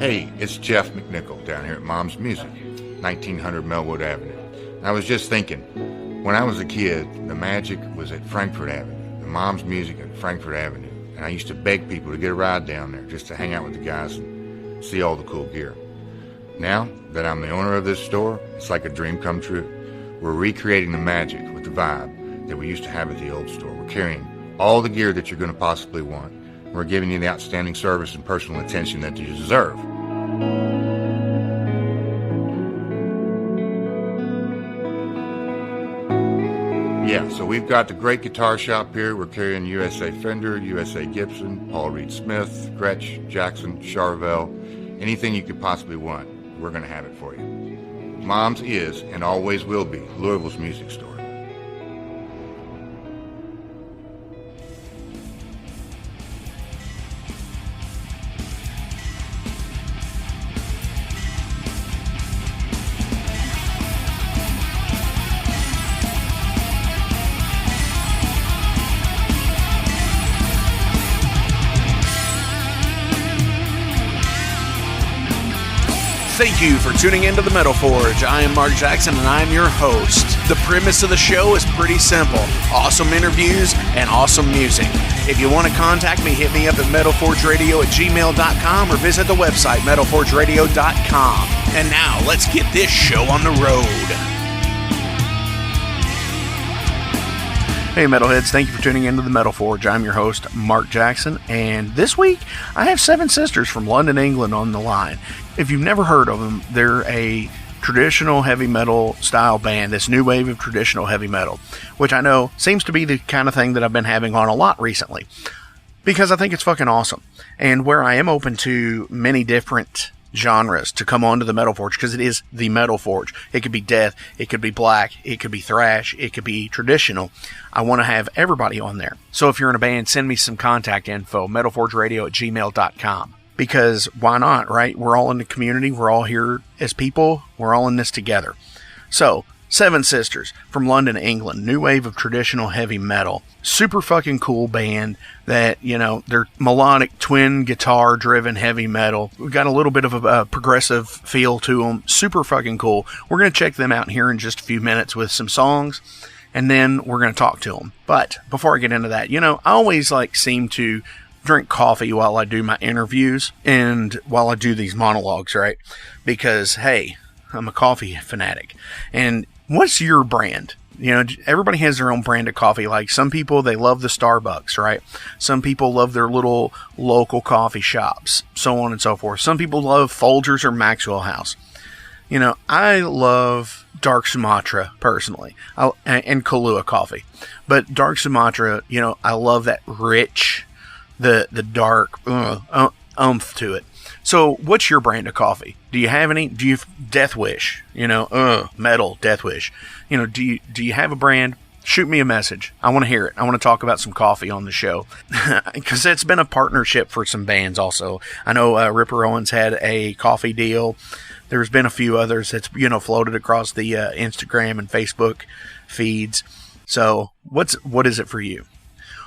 Hey, it's Jeff McNichol down here at Mom's Music, 1900 Melwood Avenue. And I was just thinking, when I was a kid, the magic was at Frankfort Avenue, the Mom's Music at Frankfort Avenue. And I used to beg people to get a ride down there just to hang out with the guys and see all the cool gear. Now that I'm the owner of this store, it's like a dream come true. We're recreating the magic with the vibe that we used to have at the old store. We're carrying all the gear that you're going to possibly want. We're giving you the outstanding service and personal attention that you deserve. Yeah, so we've got the great guitar shop here. We're carrying USA Fender, USA Gibson, Paul Reed Smith, Gretsch, Jackson, Charvel, anything you could possibly want, we're going to have it for you. Mom's is and always will be Louisville's music store. Thank you for tuning into the Metal Forge. I am Mark Jackson and I am your host. The premise of the show is pretty simple. Awesome interviews and awesome music. If you want to contact me, hit me up at metalforgeradio@gmail.com or visit the website metalforgeradio.com. And now let's get this show on the road. Hey Metalheads, thank you for tuning into the Metal Forge. I'm your host, Mark Jackson, and this week I have Seven Sisters from London, England on the line. If you've never heard of them, they're a traditional heavy metal style band, this new wave of traditional heavy metal, which I know seems to be the kind of thing that I've been having on a lot recently, because I think it's fucking awesome. And where I am open to many different genres to come onto the Metal Forge, because it is the Metal Forge. It could be death, it could be black, it could be thrash, it could be traditional. I want to have everybody on there. So if you're in a band, send me some contact info, metalforgeradio@gmail.com. Because why not, right? We're all in the community, we're all here as people, we're all in this together. So, Seven Sisters from London, England, new wave of traditional heavy metal. Super fucking cool band that, you know, they're melodic, twin guitar driven heavy metal. We've got a little bit of a progressive feel to them. Super fucking cool. We're going to check them out here in just a few minutes with some songs, and then we're going to talk to them. But before I get into that, you know, I always seem to drink coffee while I do my interviews and while I do these monologues, right? Because, hey, I'm a coffee fanatic. And what's your brand? You know, everybody has their own brand of coffee. Like some people, they love the Starbucks, right? Some people love their little local coffee shops, so on and so forth. Some people love Folgers or Maxwell House. You know, I love Dark Sumatra personally, and Kahlua coffee. But Dark Sumatra, you know, I love that rich, the dark oomph to it. So, what's your brand of coffee? Do you have any? Do you Death Wish? You know, metal Death Wish. You know, do you have a brand? Shoot me a message. I want to hear it. I want to talk about some coffee on the show, because it's been a partnership for some bands. Also, I know Ripper Owens had a coffee deal. There's been a few others that's floated across the Instagram and Facebook feeds. So, what is it for you?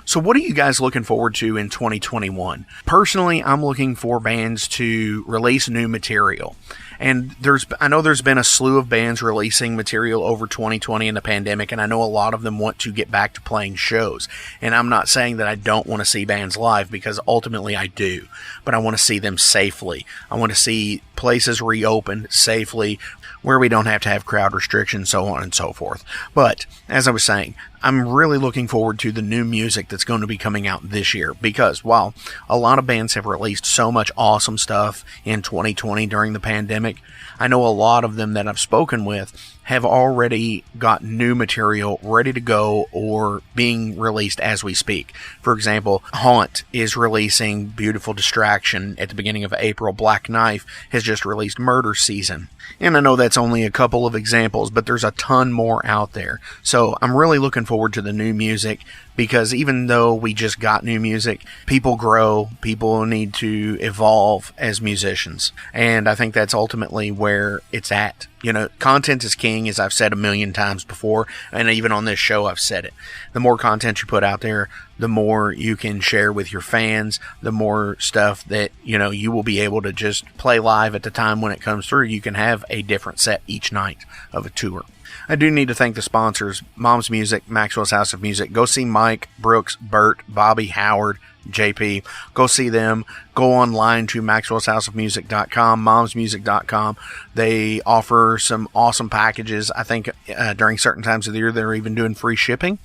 So what are you guys looking forward to in 2021? Personally, I'm looking for bands to release new material. And I know there's been a slew of bands releasing material over 2020 in the pandemic, and I know a lot of them want to get back to playing shows. And I'm not saying that I don't want to see bands live, because ultimately I do. But I want to see them safely. I want to see places reopened safely, where we don't have to have crowd restrictions, so on and so forth. But, as I was saying, I'm really looking forward to the new music that's going to be coming out this year, because while a lot of bands have released so much awesome stuff in 2020 during the pandemic, I know a lot of them that I've spoken with have already got new material ready to go or being released as we speak. For example, Haunt is releasing Beautiful Distraction at the beginning of April. Black Knife has just released Murder Season. And I know that's only a couple of examples, but there's a ton more out there. So I'm really looking forward to the new music, because even though we just got new music, people grow, people need to evolve as musicians. And I think that's ultimately where it's at. You know, content is king, as I've said a million times before, and even on this show I've said it. The more content you put out there, the more you can share with your fans, the more stuff that, you will be able to just play live at the time when it comes through. You can have a different set each night of a tour. I do need to thank the sponsors, Mom's Music, Maxwell's House of Music. Go see Mike, Brooks, Bert, Bobby, Howard, JP. Go see them. Go online to maxwellshouseofmusic.com, momsmusic.com. They offer some awesome packages. I think during certain times of the year, they're even doing free shipping.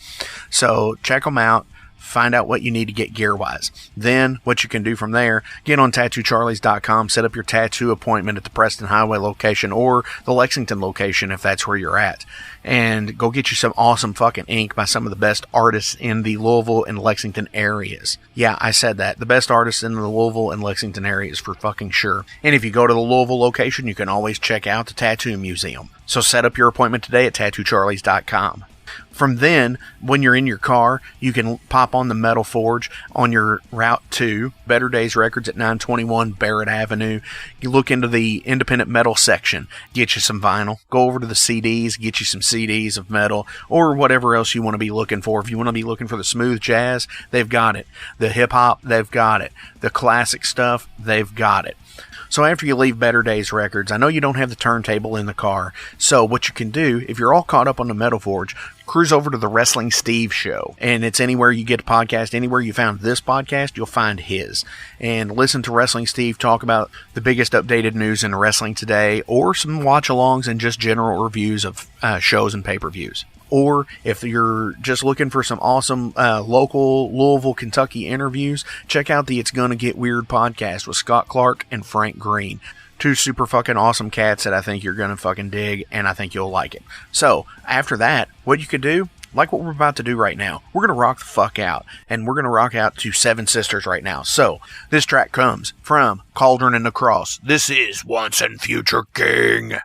So check them out. Find out what you need to get gear-wise. Then, what you can do from there, get on TattooCharlies.com, set up your tattoo appointment at the Preston Highway location or the Lexington location if that's where you're at. And go get you some awesome fucking ink by some of the best artists in the Louisville and Lexington areas. Yeah, I said that. The best artists in the Louisville and Lexington areas for fucking sure. And if you go to the Louisville location, you can always check out the Tattoo Museum. So set up your appointment today at TattooCharlies.com. From then, when you're in your car, you can pop on the Metal Forge on your route to Better Days Records at 921 Barrett Avenue. You look into the independent metal section, get you some vinyl. Go over to the CDs, get you some CDs of metal or whatever else you want to be looking for. If you want to be looking for the smooth jazz, they've got it. The hip hop, they've got it. The classic stuff, they've got it. So after you leave Better Days Records, I know you don't have the turntable in the car. So what you can do, if you're all caught up on the Metal Forge, cruise over to the Wrestling Steve Show. And it's anywhere you get a podcast, anywhere you found this podcast, you'll find his. And listen to Wrestling Steve talk about the biggest updated news in wrestling today, or some watch-alongs and just general reviews of shows and pay-per-views. Or if you're just looking for some awesome local Louisville, Kentucky interviews, check out the It's Gonna Get Weird podcast with Scott Clark and Frank Green. Two super fucking awesome cats that I think you're gonna fucking dig, and I think you'll like it. So, after that, what you could do, like what we're about to do right now, we're gonna rock the fuck out, and we're gonna rock out to Seven Sisters right now. So, this track comes from Cauldron and the Cross. This is Once and Future King.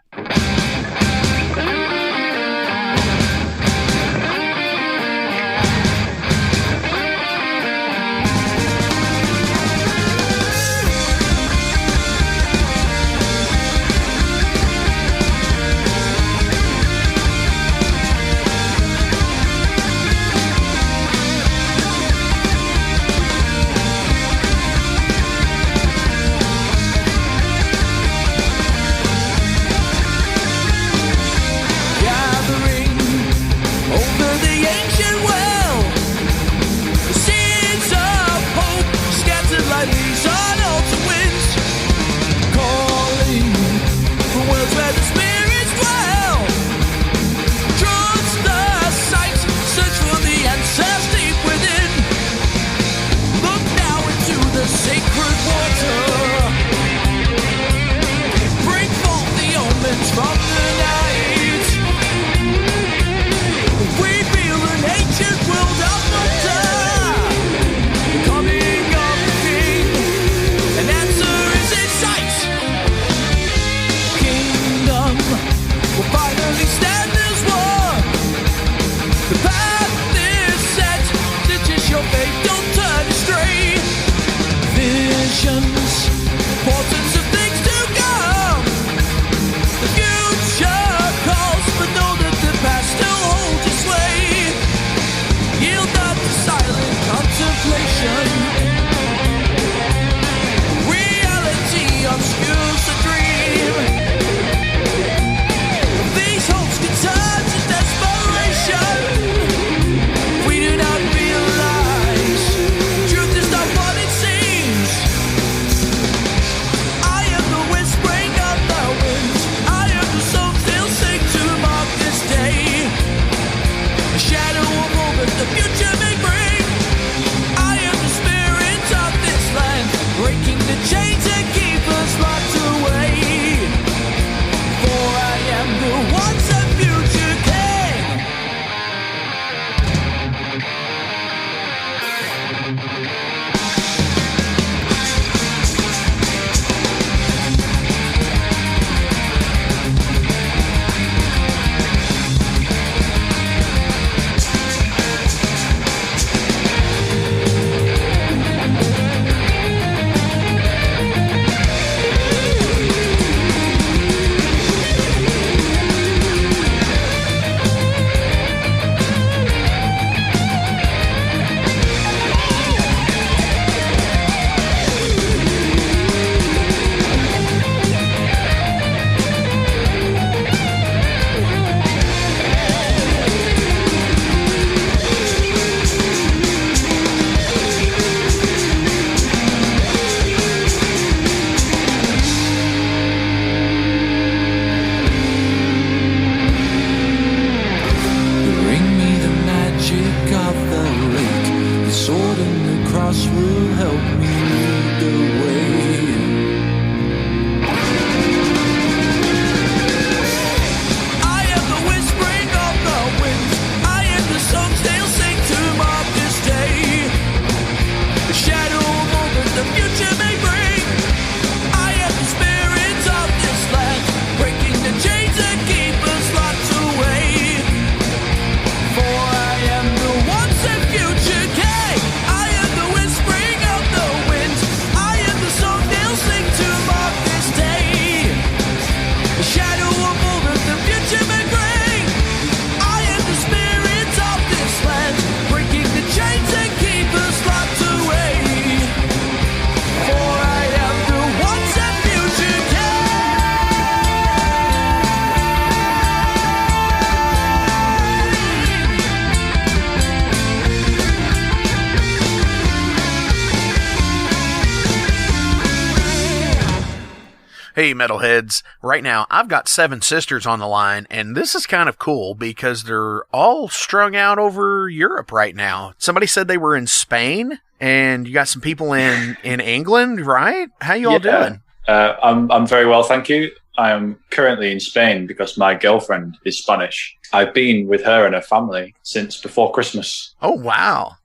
Hey, metalheads. Right now, I've got 7 sisters on the line, and this is kind of cool because they're all strung out over Europe right now. Somebody said they were in Spain, and you got some people in England, right? How you all doing? I'm very well, thank you. I am currently in Spain because my girlfriend is Spanish. I've been with her and her family since before Christmas. Oh, wow.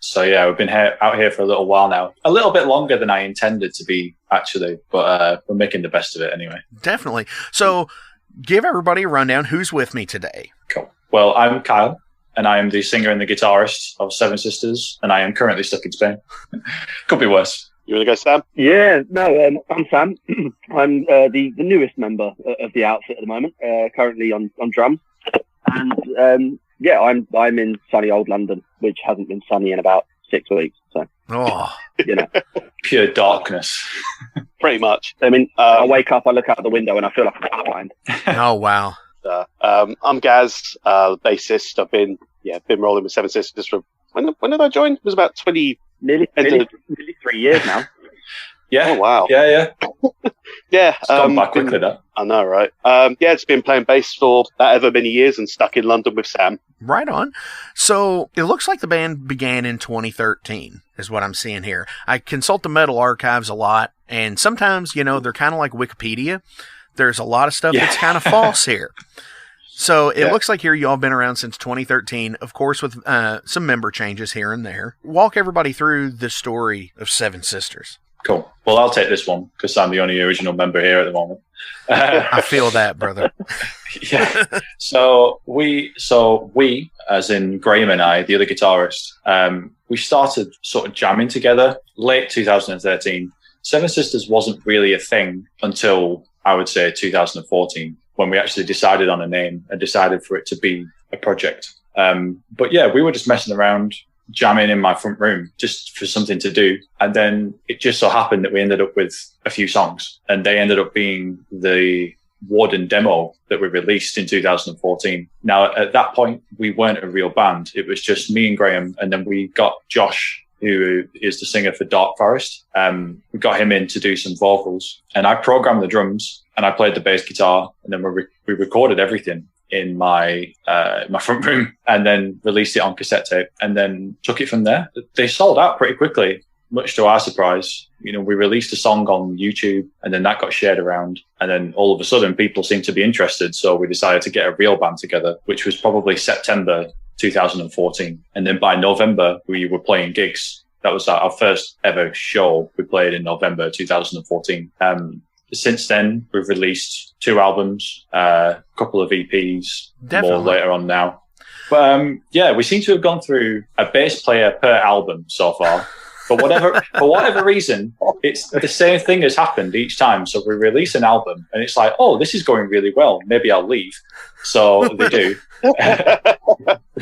So, yeah, we've been out here for a little while now. A little bit longer than I intended to be, actually, but we're making the best of it anyway. Definitely. So, give everybody a rundown. Who's with me today? Cool. Well, I'm Kyle, and I am the singer and the guitarist of Seven Sisters, and I am currently stuck in Spain. Could be worse. You want to go, Sam? Yeah, no, I'm Sam. I'm the newest member of the outfit at the moment, currently on drums. And yeah, I'm in sunny old London, which hasn't been sunny in about 6 weeks. So, you know, pure darkness. Pretty much. I mean, I wake up, I look out the window, and I feel like I'm blind. Oh, wow. I'm Gaz, bassist. I've been rolling with Seven Sisters from when did I join? It was about 20. Nearly 3 years now. Yeah. Oh, wow. Yeah. Yeah. It's gone back quickly, that. I know, right? It's been playing bass for ever many years and stuck in London with Sam. Right on. So it looks like the band began in 2013 is what I'm seeing here. I consult the metal archives a lot, and sometimes, they're kind of like Wikipedia. There's a lot of stuff that's kind of false here. So it looks like here you all have been around since 2013, of course, with some member changes here and there. Walk everybody through the story of Seven Sisters. Cool. Well, I'll take this one because I'm the only original member here at the moment. I feel that, brother. Yeah. So we, as in Graham and I, the other guitarist, we started sort of jamming together late 2013. Seven Sisters wasn't really a thing until, I would say, 2014. When we actually decided on a name and decided for it to be a project. But yeah, we were just messing around, jamming in my front room just for something to do. And then it just so happened that we ended up with a few songs, and they ended up being the Warden demo that we released in 2014. Now, at that point, we weren't a real band. It was just me and Graham. And then we got Josh, who is the singer for Dark Forest. We got him in to do some vocals, and I programmed the drums and I played the bass guitar, and then we recorded everything in my front room and then released it on cassette tape and then took it from there. They sold out pretty quickly, much to our surprise. We released a song on YouTube, and then that got shared around, and then all of a sudden people seemed to be interested. So we decided to get a real band together, which was probably September 2014. And then by November, we were playing gigs. That was our first ever show we played in November 2014. Since then, we've released 2 albums, a couple of EPs, Definitely. More later on now. But we seem to have gone through a bass player per album so far. For whatever reason, it's the same thing has happened each time. So we release an album, and it's like, oh, this is going really well. Maybe I'll leave. So they do.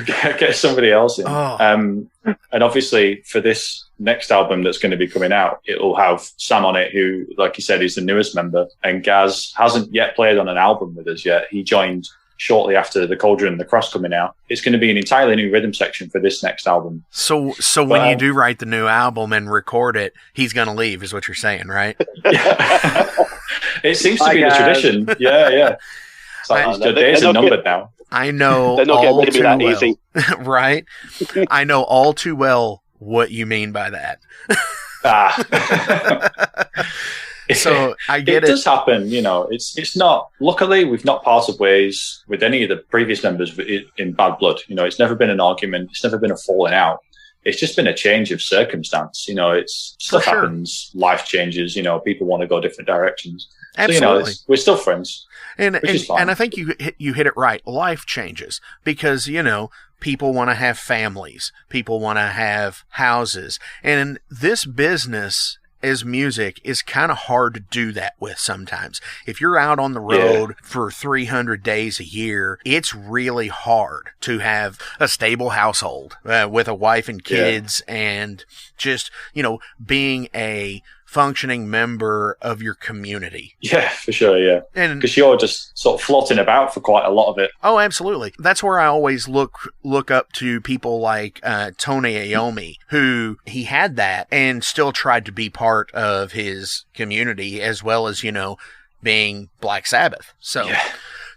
Get somebody else in. Oh. And obviously, for this next album that's going to be coming out, it'll have Sam on it, who, like you said, is the newest member. And Gaz hasn't yet played on an album with us yet. He joined shortly after the Cauldron and the Cross coming out. It's going to be an entirely new rhythm section for this next album. So when you do write the new album and record it, he's going to leave, is what you're saying, right? Yeah. It seems to be the tradition. Yeah. It's like the days are numbered now. I know they're not all getting too that well. easy. Right? I know all too well what you mean by that. So I get it. It does happen, it's not, luckily we've not parted ways with any of the previous members in bad blood. It's never been an argument. It's never been a falling out. It's just been a change of circumstance. It's stuff happens, life changes, people want to go different directions. Absolutely. So, we're still friends. And I think you hit it right. Life changes because, people want to have families. People want to have houses. And this business as music is kind of hard to do that with sometimes. If you're out on the road for 300 days a year, it's really hard to have a stable household with a wife and kids and just, being a functioning member of your community. Yeah, for sure, yeah. And because you're just sort of floating about for quite a lot of it. Oh, absolutely. That's where I always look up to people like Tony Iommi, who he had that and still tried to be part of his community as well as, being Black Sabbath. So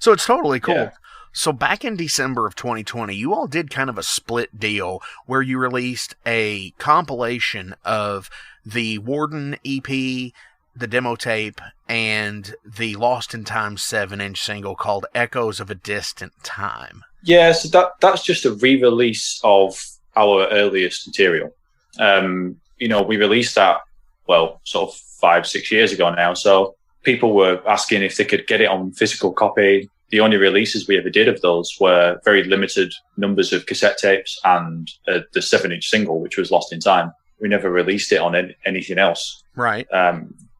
it's totally cool. Yeah. So back in December of 2020, you all did kind of a split deal where you released a compilation of the Warden EP, the demo tape, and the Lost in Time 7-inch single called Echoes of a Distant Time. Yeah, so that's just a re-release of our earliest material. We released that, sort of 5-6 years ago now. So people were asking if they could get it on physical copy. The only releases we ever did of those were very limited numbers of cassette tapes and the 7-inch single, which was Lost in Time. We never released it on anything else. Right.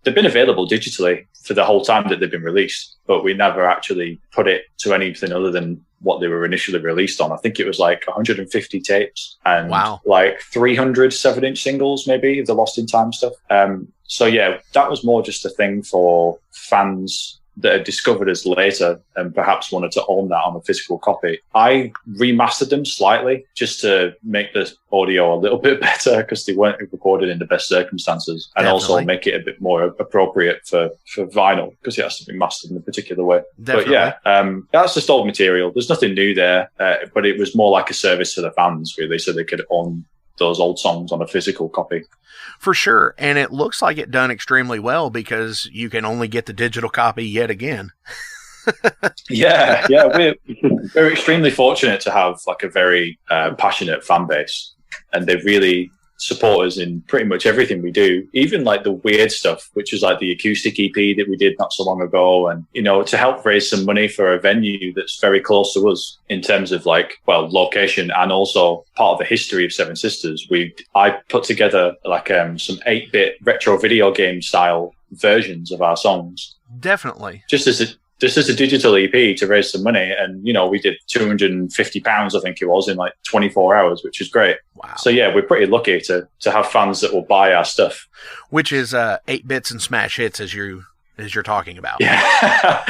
They've been available digitally for the whole time that they've been released, but we never actually put it to anything other than what they were initially released on. I think it was like 150 tapes and like 300 7-inch singles, maybe, the Lost in Time stuff. So yeah, that was more just a thing for fans that had discovered us later and perhaps wanted to own that on a physical copy. I remastered them slightly just to make the audio a little bit better because they weren't recorded in the best circumstances, and also make it a bit more appropriate for vinyl because it has to be mastered in a particular way. Definitely. But yeah, that's just old material. There's nothing new there, but it was more like a service to the fans, really, so they could own those old songs on a physical copy. For sure. And it looks like it done extremely well because you can only get the digital copy yet again. Yeah. We're extremely fortunate to have like a very passionate fan base, and they really support us in pretty much everything we do, even like the weird stuff, which is like the acoustic EP that we did not so long ago. And, to help raise some money for a venue that's very close to us in terms of location and also part of the history of Seven Sisters. I put together like some 8-bit retro video game style versions of our songs. Definitely. Just as a digital EP to raise some money. And, we did £250, I think it was, in like 24 hours, which is great. Wow. So yeah, we're pretty lucky to have fans that will buy our stuff. Which is 8 bits and smash hits as you're talking about. Yeah.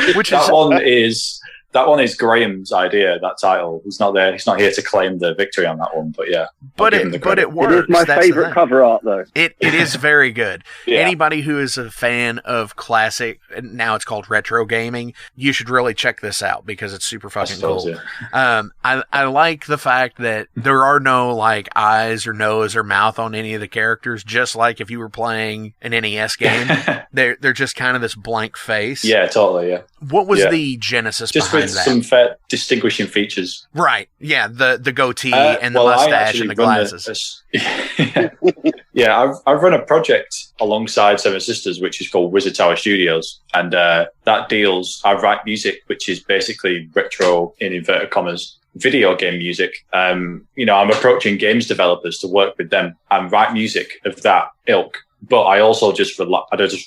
That one is Graham's idea, that title. He's not there. He's not here to claim the victory on that one, but yeah. But it works. It is my favorite cover art, though. It is very good. Yeah. Anybody who is a fan of classic, now it's called retro gaming, you should really check this out because it's super fucking cool. Yeah. I like the fact that there are no like eyes or nose or mouth on any of the characters, just like if you were playing an NES game. They're just kind of this blank face. Yeah, totally, yeah. What was the genesis behind that? Some fair distinguishing features. Right. Yeah, the goatee and the mustache and the glasses. Yeah, I've run a project alongside Seven Sisters, which is called Wizard Tower Studios. And I write music, which is basically retro, in inverted commas, video game music. I'm approaching games developers to work with them and write music of that ilk. But I also just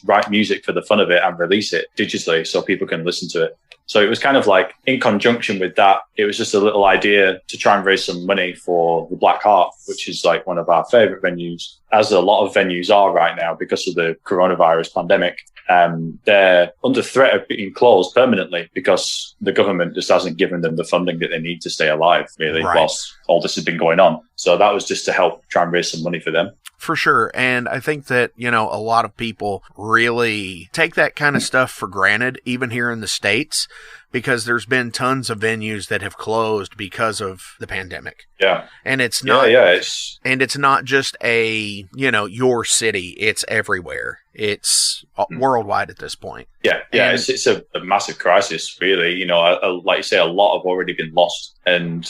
write music for the fun of it and release it digitally so people can listen to it. So it was kind of like in conjunction with that, it was just a little idea to try and raise some money for the Black Heart, which is like one of our favorite venues, as a lot of venues are right now because of the coronavirus pandemic. They're under threat of being closed permanently because the government just hasn't given them the funding that they need to stay alive, really, whilst all this has been going on. So that was just to help try and raise some money for them. For sure. And I think that, a lot of people really take that kind of stuff for granted, even here in the States, because there's been tons of venues that have closed because of the pandemic. Yeah. And it's not, and it's not just your city. It's everywhere. It's worldwide at this point. Yeah. Yeah. And it's a massive crisis, really. Like you say, a lot have already been lost. And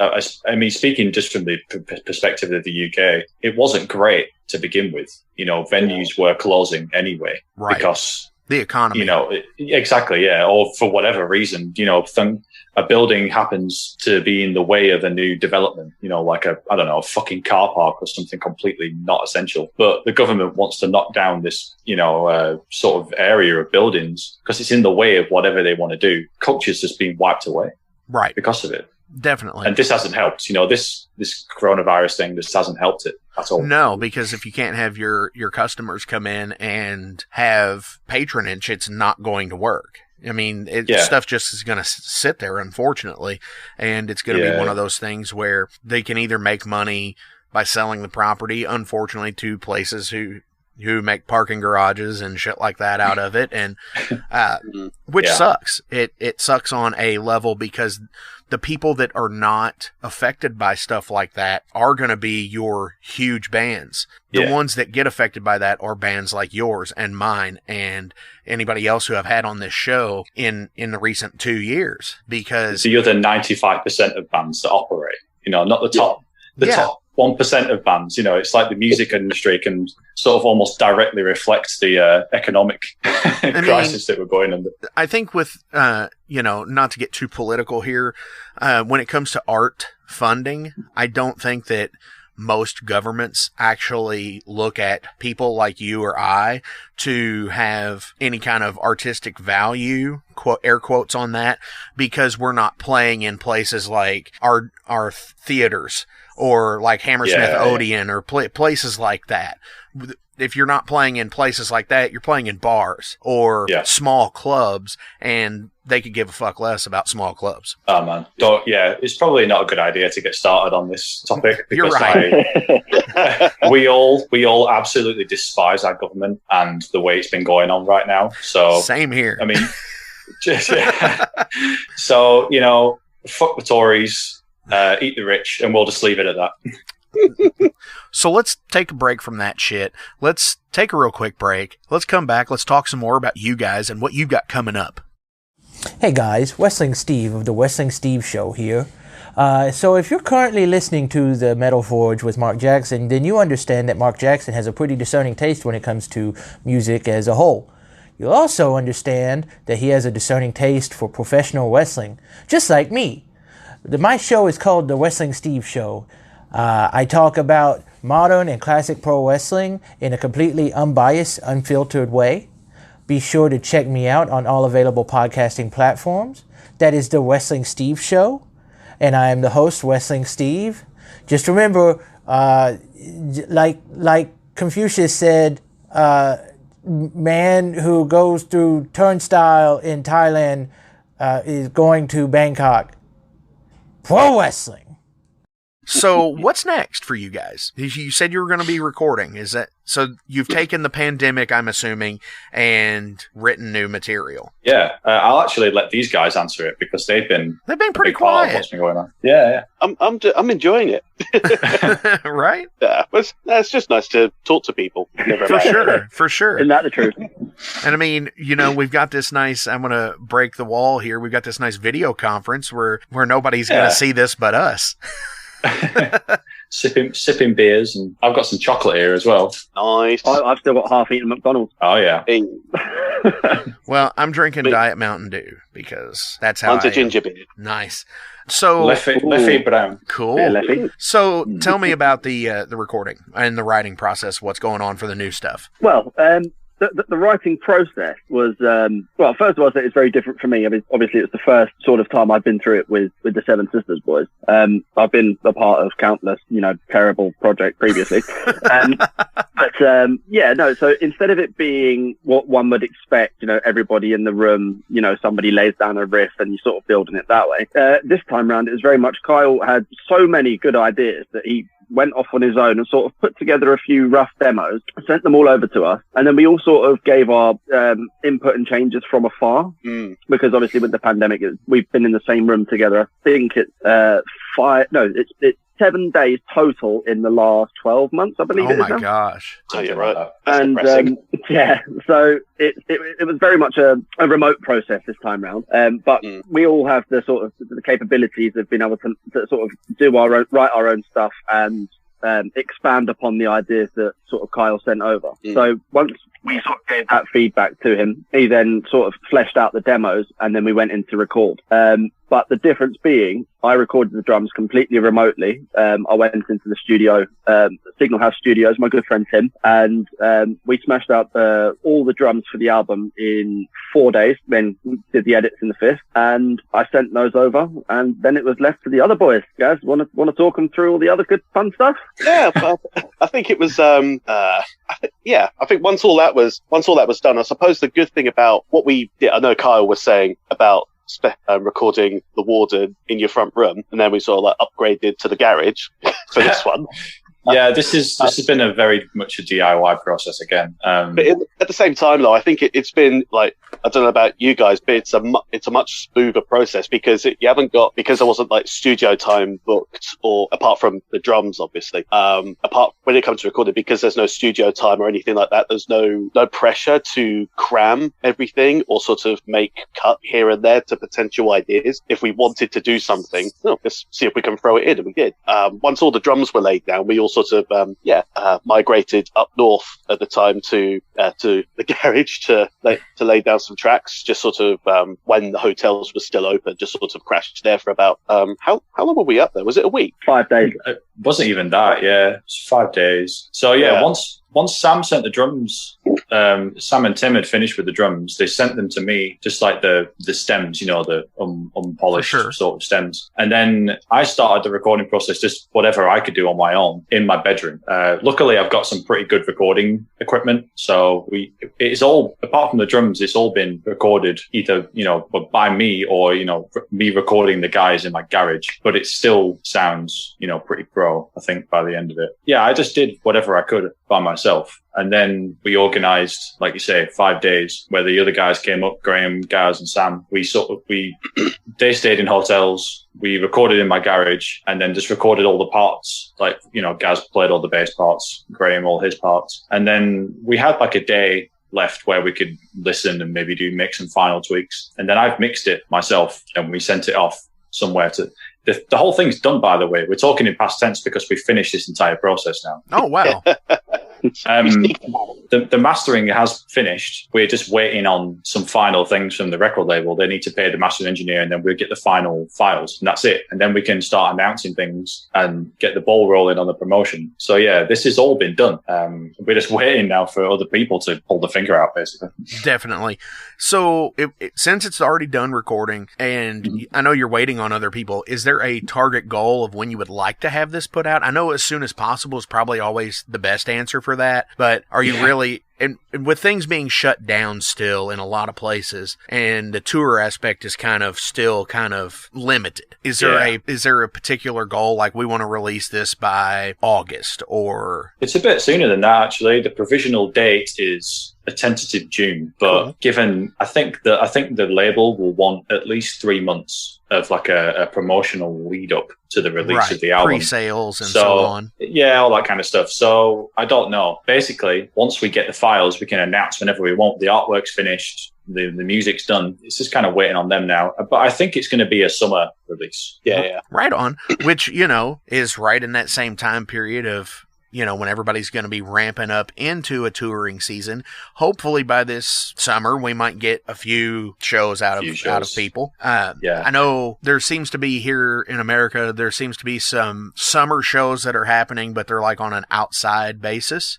I mean, speaking just from the perspective of the UK, it wasn't great to begin with. Venues were closing anyway because the economy. Exactly, yeah. Or for whatever reason, a building happens to be in the way of a new development. Like a fucking car park or something completely not essential. But the government wants to knock down this, sort of area of buildings because it's in the way of whatever they want to do. Culture's just been wiped away, right? Because of it. Definitely. And this hasn't helped. This coronavirus thing just hasn't helped it at all. No, because if you can't have your customers come in and have patronage, it's not going to work. I mean, stuff just is going to sit there, unfortunately, and it's going to be one of those things where they can either make money by selling the property, unfortunately, to places who make parking garages and shit like that out of it, and which sucks. It sucks on a level because the people that are not affected by stuff like that are going to be your huge bands. The ones that get affected by that are bands like yours and mine and anybody else who I've had on this show in the recent 2 years. Because so you're the 95% of bands that operate, not the top, top 1% of bands. It's like the music industry can sort of almost directly reflect the economic crisis that we're going under. I think with, not to get too political here, when it comes to art funding, I don't think that most governments actually look at people like you or I to have any kind of artistic value, air quotes on that, because we're not playing in places like our theaters or like Hammersmith Odeon or places like that. If you're not playing in places like that, you're playing in bars or small clubs, and they could give a fuck less about small clubs. Oh man, it's probably not a good idea to get started on this topic because you're right. we all absolutely despise our government and the way it's been going on right now. So same here. I mean, so fuck the Tories, eat the rich, and we'll just leave it at that. So let's take a break from that shit. Let's take a real quick break. Let's come back. Let's talk some more about you guys and what you've got coming up. Hey guys, Wrestling Steve of the Wrestling Steve Show here. So if you're currently listening to the Metal Forge with Mark Jackson, then you understand that Mark Jackson has a pretty discerning taste when it comes to music as a whole. You'll also understand that he has a discerning taste for professional wrestling, just like me. My show is called the Wrestling Steve Show. I talk about modern and classic pro wrestling in a completely unbiased, unfiltered way. Be sure to check me out on all available podcasting platforms. That is the Wrestling Steve Show, and I am the host, Wrestling Steve. Just remember, like Confucius said, man who goes through turnstile in Thailand is going to Bangkok. Pro wrestling. So what's next for you guys? You said you were going to be recording. Is that so? You've taken the pandemic, I'm assuming, and written new material. Yeah, I'll actually let these guys answer it because they've been pretty quiet. What's been going on? Yeah. I'm enjoying it. Right? Yeah, it's just nice to talk to people. For sure. Isn't that the truth? And I mean, we've got this nice. I'm going to break the wall here. We've got this nice video conference where nobody's going to see this but us. sipping beers, and I've got some chocolate here as well. Nice. I've still got half-eaten McDonald's. Oh yeah. Well, I'm drinking Diet Mountain Dew because that's how Mine's a ginger beer. Nice. So Leffy Brown. Cool. Yeah, Leffy. So tell me about the recording and the writing process. What's going on for the new stuff? Well, the writing process was, first of all, I'd say it's very different for me. I mean, obviously, it's the first sort of time I've been through it with the Seven Sisters boys. I've been a part of countless, terrible projects previously. So instead of it being what one would expect, everybody in the room, somebody lays down a riff and you sort of building it that way. This time round, it was very much Kyle had so many good ideas that he went off on his own and sort of put together a few rough demos, sent them all over to us, and then we all sort of gave our input and changes from afar, because obviously with the pandemic, we've been in the same room together. I think it's 7 days total in the last 12 months, I believe. Oh my gosh. Oh, you're right. And so it was very much a remote process this time round. But we all have the sort of the capabilities of being able to sort of write our own stuff and expand upon the ideas that sort of Kyle sent over. So once we sort of gave that feedback to him, he then sort of fleshed out the demos, and then we went in to record. But the difference being, I recorded the drums completely remotely. I went into the studio, Signal House Studios, my good friend Tim, and we smashed out all the drums for the album in 4 days, then did the edits in the 5th, and I sent those over, and then it was left to the other boys. Guys, want to talk them through all the other good fun stuff? Yeah, I think it was. I think once all that was done, I suppose the good thing about what we did, I know Kyle was saying about recording the Warden in your front room, and then we sort of like upgraded to the garage for this one. Yeah, this has been a very much a DIY process again. But at the same time, though, I think it's been like, I don't know about you guys, but it's a much smoother process because because there wasn't like studio time booked, or apart from the drums, obviously. Apart when it comes to recording, because there's no studio time or anything like that, there's no pressure to cram everything or sort of make cut here and there to potential ideas. If we wanted to do something, let's see if we can throw it in, and we did. Once all the drums were laid down, we all sort of migrated up north at the time to the garage to lay down some tracks, just sort of when the hotels were still open, just sort of crashed there for about how long were we up there? Was it a week? 5 days. It wasn't even that, yeah. It was 5 days. So yeah. Once Sam sent the drums, Sam and Tim had finished with the drums. They sent them to me, just like the stems, the unpolished sort of stems. And then I started the recording process, just whatever I could do on my own in my bedroom. Luckily, I've got some pretty good recording equipment. So it's all, apart from the drums, it's all been recorded either, by me or, me recording the guys in my garage. But it still sounds, pretty pro, I think, by the end of it. Yeah, I just did whatever I could by myself. And then we organized, like you say, 5 days where the other guys came up, Graham, Gaz and Sam. They stayed in hotels. We recorded in my garage and then just recorded all the parts. Like, Gaz played all the bass parts, Graham all his parts. And then we had like a day left where we could listen and maybe mix some final tweaks. And then I've mixed it myself and we sent it off somewhere to... The whole thing's done, by the way. We're talking in past tense because we've finished this entire process now. Oh, wow. The mastering has finished. We're just waiting on some final things from the record label. They need to pay the mastering engineer and then we'll get the final files and that's it. And then we can start announcing things and get the ball rolling on the promotion. So yeah, this has all been done. We're just waiting now for other people to pull the finger out, basically. Definitely. So since it's already done recording and I know you're waiting on other people, is there a target goal of when you would like to have this put out? I know as soon as possible is probably always the best answer for that, but are you really, and with things being shut down still in a lot of places and the tour aspect is still kind of limited, is there a particular goal, like we want to release this by August, or? It's a bit sooner than that, actually. The provisional date is a tentative June, but given, I think the label will want at least 3 months of like a promotional lead up to the release of the album. Pre-sales and so on. Yeah, all that kind of stuff. So I don't know. Basically, once we get the files, we can announce whenever we want. The artwork's finished. The music's done. It's just kind of waiting on them now. But I think it's going to be a summer release. Yeah. Right on. Which, is right in that same time period of, when everybody's going to be ramping up into a touring season. Hopefully by this summer, we might get a few shows out of people. I know there seems to be here in America, there seems to be some summer shows that are happening, but they're like on an outside basis.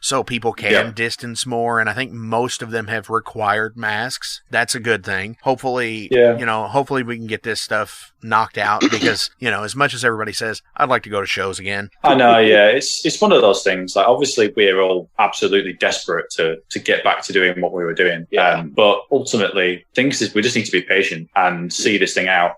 So people can distance more, and I think most of them have required masks. That's a good thing. Hopefully, hopefully we can get this stuff knocked out because, as much as everybody says, I'd like to go to shows again. I know, yeah. It's one of those things. Like, obviously, we're all absolutely desperate to get back to doing what we were doing. But ultimately, we just need to be patient and see this thing out.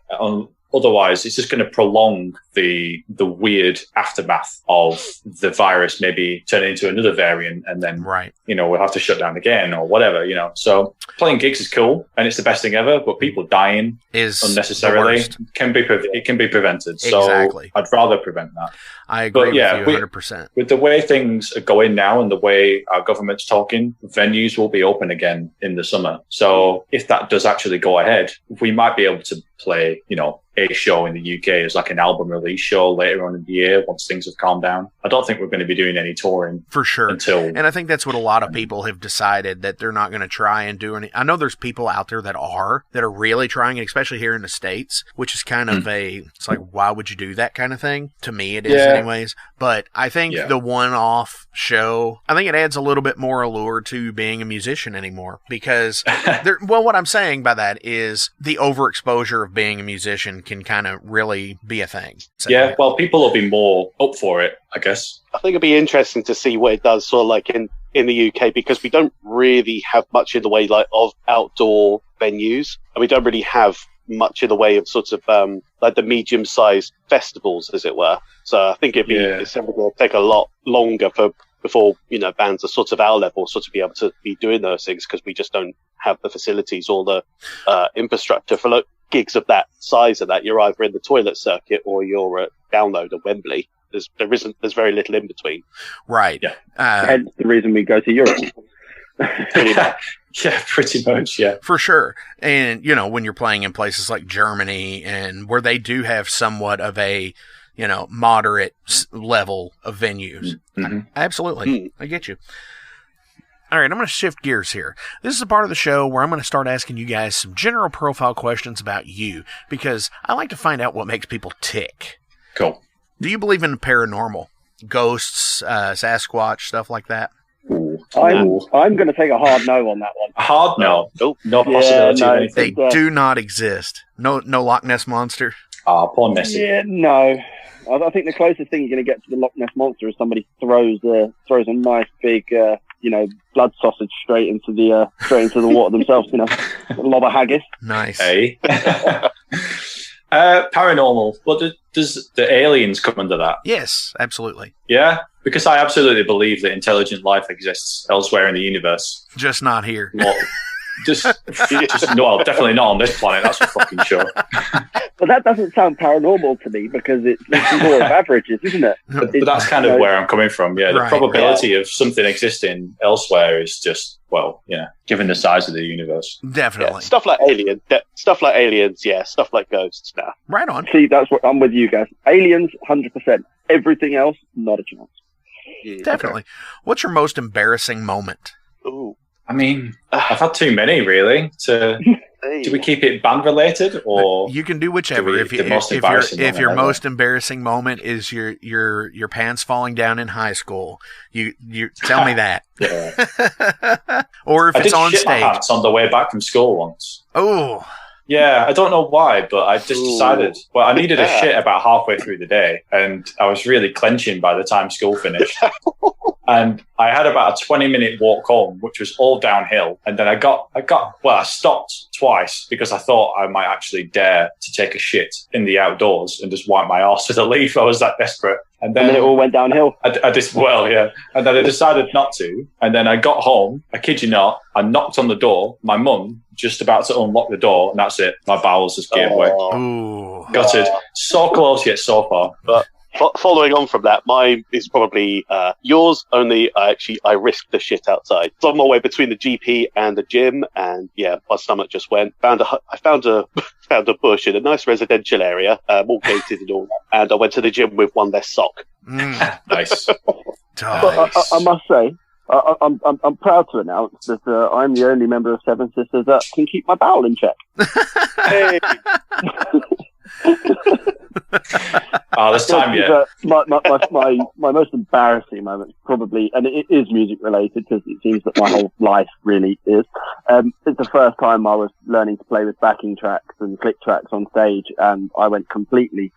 Otherwise, it's just going to prolong the weird aftermath of the virus, maybe turning into another variant, and then we'll have to shut down again or whatever. So playing gigs is cool and it's the best thing ever, but people dying is unnecessarily can be prevented. Exactly. So I'd rather prevent that. I agree with you 100%. With the way things are going now and the way our government's talking, venues will be open again in the summer. So if that does actually go ahead, we might be able to play, a show in the UK as like an album release show later on in the year once things have calmed down. I don't think we're going to be doing any touring for sure and I think that's what a lot of people have decided, that they're not going to try and do any. I know there's people out there that are really trying, especially here in the States, which is kind of it's like, why would you do that kind of thing? To me it is anyways. But I think the one-off show, I think it adds a little bit more allure to being a musician anymore, because what I'm saying by that is the overexposure of being a musician can kind of really be a thing. So, well, people will be more up for it, I guess. I think it'd be interesting to see what it does sort of like in the UK, because we don't really have much in the way like of outdoor venues, and we don't really have much in the way of sort of like the medium-sized festivals, as it were. So I think it's going to take a lot longer before bands are sort of our level sort of be able to be doing those things, because we just don't have the facilities or the infrastructure for gigs of that size. And that you're either in the toilet circuit or you're at Download or Wembley. There's very little in between. Right. Yeah. Hence the reason we go to Europe. Pretty much. Yeah, pretty much. Yeah, for sure. And when you're playing in places like Germany, and where they do have somewhat of a moderate level of venues. Mm-hmm. Absolutely. I get you. All right, I'm going to shift gears here. This is a part of the show where I'm going to start asking you guys some general profile questions about you, because I like to find out what makes people tick. Cool. Do you believe in the paranormal? Ghosts, Sasquatch, stuff like that? I'm going to take a hard no on that one. A hard no? Nope. No possibility of anything. They do not exist. No Loch Ness Monster? Poor Nessie. Yeah, no. I think the closest thing you're going to get to the Loch Ness Monster is somebody throws a nice big, blood sausage straight into the water themselves. A lob of haggis. Nice. Hey. Paranormal. Well, does the aliens come under that? Yes, absolutely. Yeah, because I absolutely believe that intelligent life exists elsewhere in the universe. Just not here. Well, definitely not on this planet. That's for fucking sure. But that doesn't sound paranormal to me, because it's more of averages, isn't it? But that's kind of where I'm coming from. Yeah, the probability of something existing elsewhere is just, given the size of the universe. Definitely. Yeah, stuff like aliens, yeah. Stuff like ghosts, nah. Right on. See, that's what I'm with you guys. Aliens, 100%. Everything else, not a chance. Definitely. Okay. What's your most embarrassing moment? Ooh. I mean, I've had too many, really. Do we keep it band related, or you can do whichever? If your most embarrassing moment is your pants falling down in high school, you tell me that. Or if it's on stage. I did shit my pants on the way back from school once. Oh. Yeah, I don't know why, but I just decided. Well, I needed a shit about halfway through the day, and I was really clenching by the time school finished. And I had about a 20-minute walk home, which was all downhill. And then I stopped twice because I thought I might actually dare to take a shit in the outdoors and just wipe my arse with a leaf. I was that desperate. And then it all went downhill. And then I decided not to. And then I got home. I kid you not. I knocked on the door. My mum just about to unlock the door, and that's it. My bowels just gave way. Ooh. Gutted. So close yet so far. But following on from that, mine is probably yours. Only I risked the shit outside. It's on my way between the GP and the gym, and my stomach just went. I found a bush in a nice residential area, all gated and all, and I went to the gym with one less sock. Nice. But I must say, I'm proud to announce that I'm the only member of Seven Sisters that can keep my bowel in check. Hey. This time, yeah. My most embarrassing moment, probably, and it is music related because it seems that my whole life really is. It's the first time I was learning to play with backing tracks and click tracks on stage, and I went completely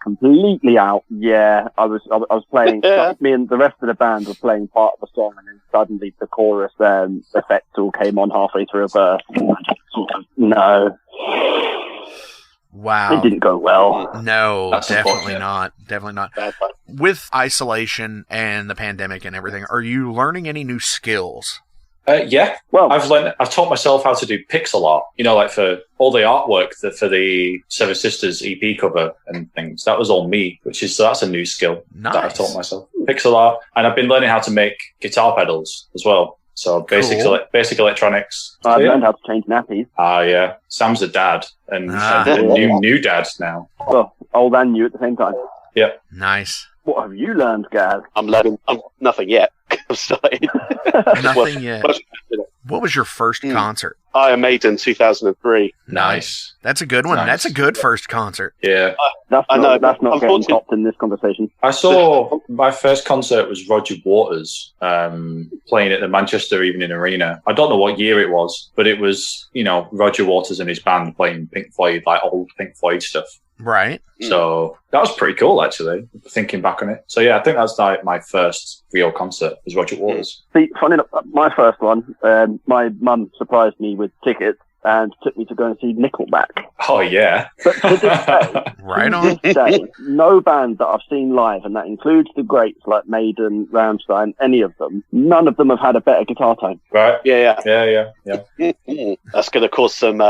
out. Yeah, I was playing. Me and the rest of the band were playing part of a song, and then suddenly the chorus effects all came on halfway through a verse. And I just sort of, no. Wow. It didn't go well. No, definitely not. Definitely not. With isolation and the pandemic and everything, are you learning any new skills? Yeah. Well, I've taught myself how to do pixel art, like for all the artwork for the Seven Sisters EP cover and things. That was all me, so that's a new skill that I've taught myself. Pixel art. And I've been learning how to make guitar pedals as well. So basic electronics. I've So, yeah. learned how to change nappies. Yeah. Sam's a dad and Ah. a new dad now. Well, old and new at the same time. Yep. Nice. What have you learned, Gaz? I'm learning. I'm nothing yet. I'm starting. Nothing yet. What was your first concert? Iron Maiden 2003. Nice. That's a good one. Nice. That's a good first concert. Yeah. That's I not, know, that's not getting unfortunately- topped in this conversation. I saw my first concert was Roger Waters playing at the Manchester Evening Arena. I don't know what year it was, but it was, Roger Waters and his band playing Pink Floyd, like old Pink Floyd stuff. Right. So that was pretty cool, actually, thinking back on it. So, yeah, I think that's like my first real concert was Roger Waters. See, funny enough, my first one, my mum surprised me with tickets and took me to go and see Nickelback. Oh, yeah. But to this day, Right on. to this day, no band that I've seen live, and that includes the greats like Maiden, Rammstein, any of them, none of them have had a better guitar tone. Right. Yeah. Yeah. That's going to cause some.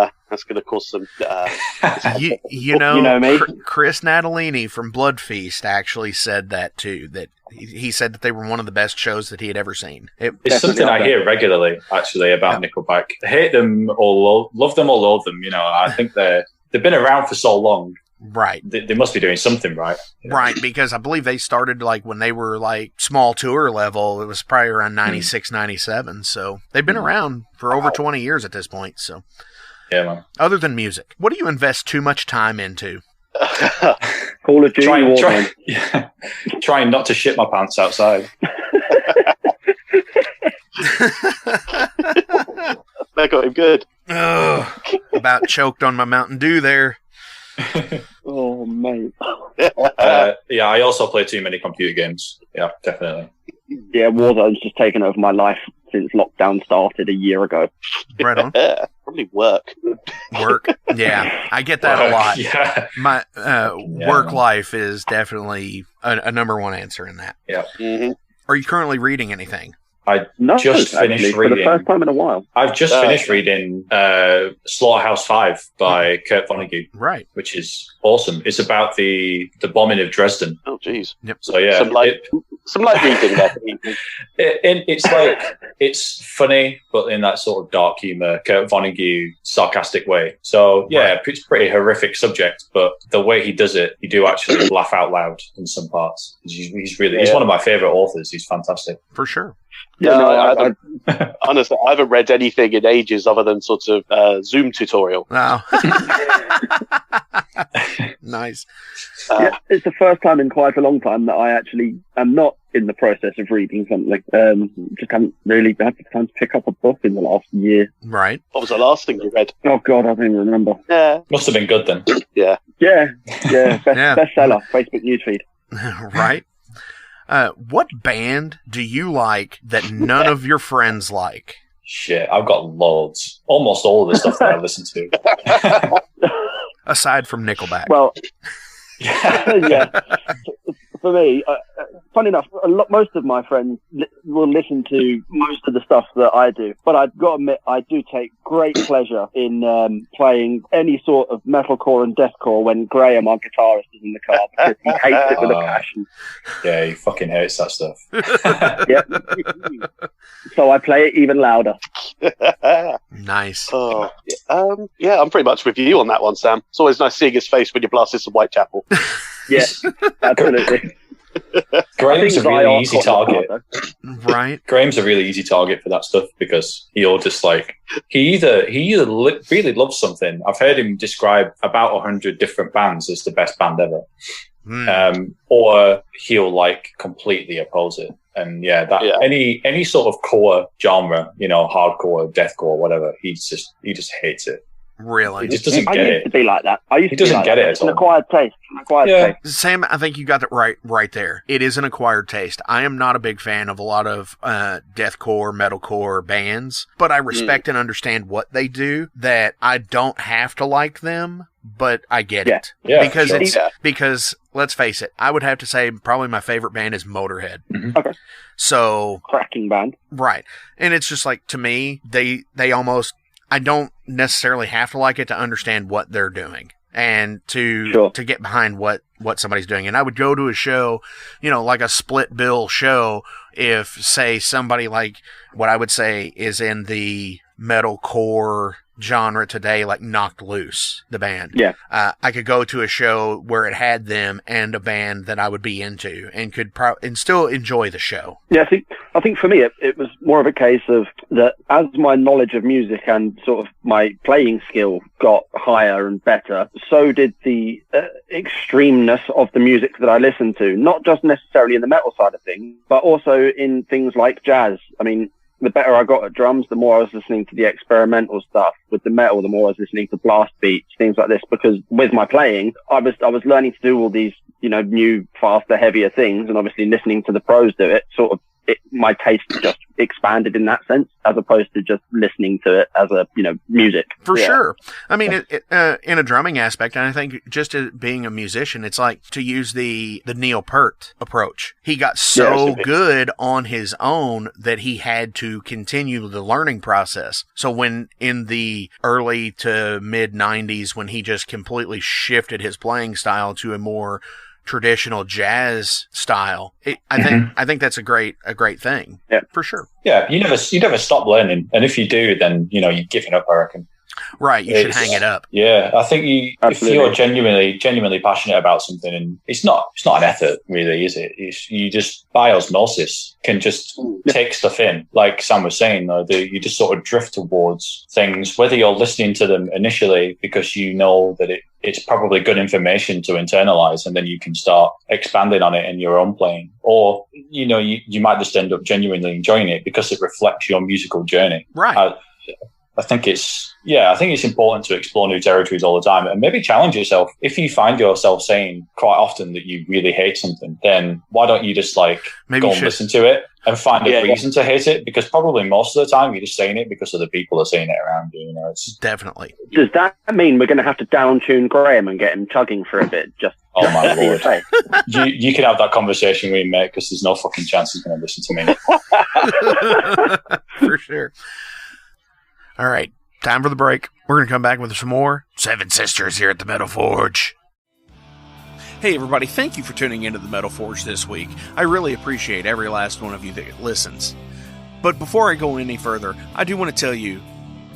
You know, You know me? Chris Natalini from Blood Feast actually said that too. That he said that they were one of the best shows that he had ever seen. It's Definitely something I up hear regularly, actually, about Nickelback. I hate them or love them or loathe them. I think they've been around for so long. Right. They must be doing something right. Right, because I believe they started like when they were like small tour level. It was probably around 96, 97. So they've been around for over 20 years at this point. So Yeah, man. other than music, what do you invest too much time into? Call of Duty Warzone. Trying not to shit my pants outside. That got him good. Ugh, about choked on my Mountain Dew there. Oh, mate. I also play too many computer games. Yeah, definitely. Yeah, Warzone's just taken over my life since lockdown started a year ago. Right on. Probably work. Work. Yeah, I get that a lot. Yeah. My work life is definitely a number one answer in that. Yeah. Mm-hmm. Are you currently reading anything? No, Just finished actually, for the reading. first time in a while. I've just finished reading Slaughterhouse 5 by Kurt Vonnegut, Right. which is awesome. It's about the bombing of Dresden. Oh, jeez. So, yeah. Some light reading there. It's like, it's funny, but in that sort of dark humor, Kurt Vonnegut, sarcastic way. So, yeah, It's a pretty horrific subject, but the way he does it, you do actually laugh out loud in some parts. He's one of my favorite authors. He's fantastic. For sure. Yeah, honestly, I haven't read anything in ages other than sort of Zoom tutorial. Wow. Nice. Yeah, it's the first time in quite a long time that I actually am not in the process of reading something. Just haven't really had the time to pick up a book in the last year. Right. What was the last thing you read? Oh, God, I don't even remember. Yeah. Must have been good then. Yeah. Yeah, Yeah. bestseller, Facebook newsfeed. Right. What band do you like that none of your friends like? Shit, I've got loads. Almost all of the stuff that I listen to. Aside from Nickelback. Well, yeah. For me, funny enough, most of my friends will listen to most of the stuff that I do. But I've got to admit, I do take great pleasure in playing any sort of metalcore and deathcore when Graham, our guitarist, is in the car because he hates it with a passion. Yeah, he fucking hates that stuff. Yep. So I play it even louder. Nice. Oh, yeah, I'm pretty much with you on that one, Sam. It's always nice seeing his face when you blast this in Whitechapel. Yeah, absolutely. Graham's a really easy target. Right. Graham's a really easy target for that stuff because he'll just like he either really loves something. I've heard him describe about 100 different bands as the best band ever, or he'll like completely oppose it. And any sort of core genre, hardcore, deathcore, whatever, he just hates it. Really? He just doesn't get I used it. to be like that. He doesn't get it It's at an all. acquired taste. Sam, I think you got it right there. It is an acquired taste. I am not a big fan of a lot of deathcore, metalcore bands, but I respect and understand what they do, that I don't have to like them, but I get it. Yeah, because sure. because let's face it, I would have to say probably my favorite band is Motorhead. Mm-hmm. Okay. So Cracking band. right. And it's just like, to me, they almost, I don't necessarily have to like it to understand what they're doing. and to get behind what somebody's doing. And I would go to a show, like a split bill show, if, say, somebody like what I would say is in the metalcore genre today, like Knocked Loose, the band. Yeah. I could go to a show where it had them and a band that I would be into and could and still enjoy the show. Yeah, I think for me, it was more of a case of that as my knowledge of music and sort of my playing skill got higher and better, so did the extremeness of the music that I listened to, not just necessarily in the metal side of things, but also in things like jazz. I mean, the better I got at drums, the more I was listening to the experimental stuff. With the metal, the more I was listening to blast beats, things like this, because with my playing, I was learning to do all these, new, faster, heavier things, and obviously listening to the pros do it, my taste just expanded in that sense, as opposed to just listening to it as music. For sure. I mean, in a drumming aspect, and I think just as being a musician, it's like to use the Neil Peart approach. He got so good on his own that he had to continue the learning process. So when in the early to mid 90s, when he just completely shifted his playing style to a more traditional jazz style, I think that's a great thing. Yeah, for sure. Yeah, you never stop learning, and if you do, then you're giving up, I reckon. Right, you should hang it up. Yeah, I think if you're genuinely passionate about something, and it's not an effort really, is it? You just by osmosis can just take stuff in, like Sam was saying. You just sort of drift towards things, whether you're listening to them initially because you know that it's probably good information to internalize, and then you can start expanding on it in your own playing, or you might just end up genuinely enjoying it because it reflects your musical journey. Right. I think it's important to explore new territories all the time and maybe challenge yourself. If you find yourself saying quite often that you really hate something, then why don't you just go and listen to it and find a reason to hate it? Because probably most of the time you're just saying it because other people are saying it around you. It's definitely. Does that mean we're going to have to down tune Graham and get him chugging for a bit? Oh my lord! You can have that conversation with me, mate, because there's no fucking chance he's going to listen to me. For sure. All right, time for the break. We're going to come back with some more Seven Sisters here at the Metal Forge. Hey everybody, thank you for tuning into the Metal Forge this week. I really appreciate every last one of you that listens. But before I go any further, I do want to tell you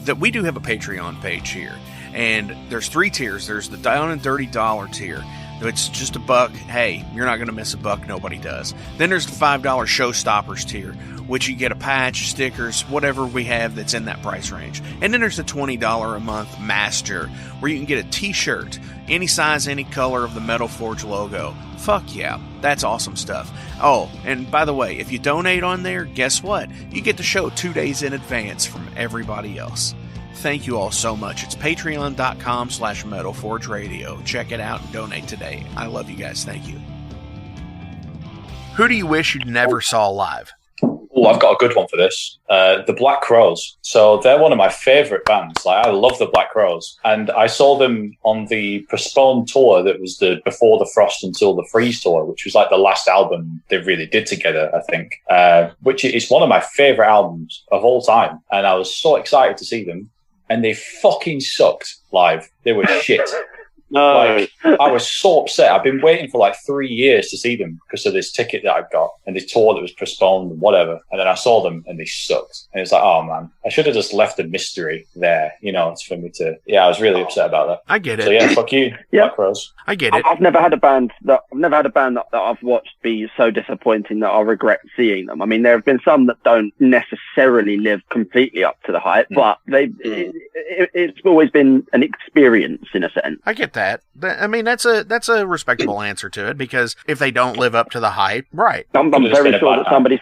that we do have a Patreon page here. And there's 3 tiers. There's the Down and Dirty Dollar tier. It's just $1. Hey, you're not going to miss $1. Nobody does. Then there's the $5 Showstoppers tier, which you get a patch, stickers, whatever we have that's in that price range. And then there's the $20 a month Master, where you can get a t-shirt, any size, any color of the Metal Forge logo. Fuck yeah, that's awesome stuff. Oh, and by the way, if you donate on there, guess what? You get the show 2 days in advance from everybody else. Thank you all so much. It's patreon.com/metalforgeradio. Check it out and donate today. I love you guys. Thank you. Who do you wish you never saw live? Oh, I've got a good one for this. The Black Crowes. So they're one of my favorite bands. I love the Black Crowes. And I saw them on the postponed tour that was the Before the Frost Until the Freeze tour, which was the last album they really did together, I think, which is one of my favorite albums of all time. And I was so excited to see them. And they fucking sucked live. They were shit. No. I was so upset. I've been waiting for 3 years to see them because of this ticket that I got and this tour that was postponed and whatever. And then I saw them and they sucked. And it's oh man, I should have just left the mystery there. It's for me to. Yeah, I was really upset about that. I get it. So yeah, fuck you, Black Crowes. I get it. I've never had a band that I've watched be so disappointing that I regret seeing them. I mean, there have been some that don't necessarily live completely up to the hype, but it's always been an experience in a sense. I get that. I mean, that's a respectable answer to it, because if they don't live up to the hype, right? I'm very sure that somebody's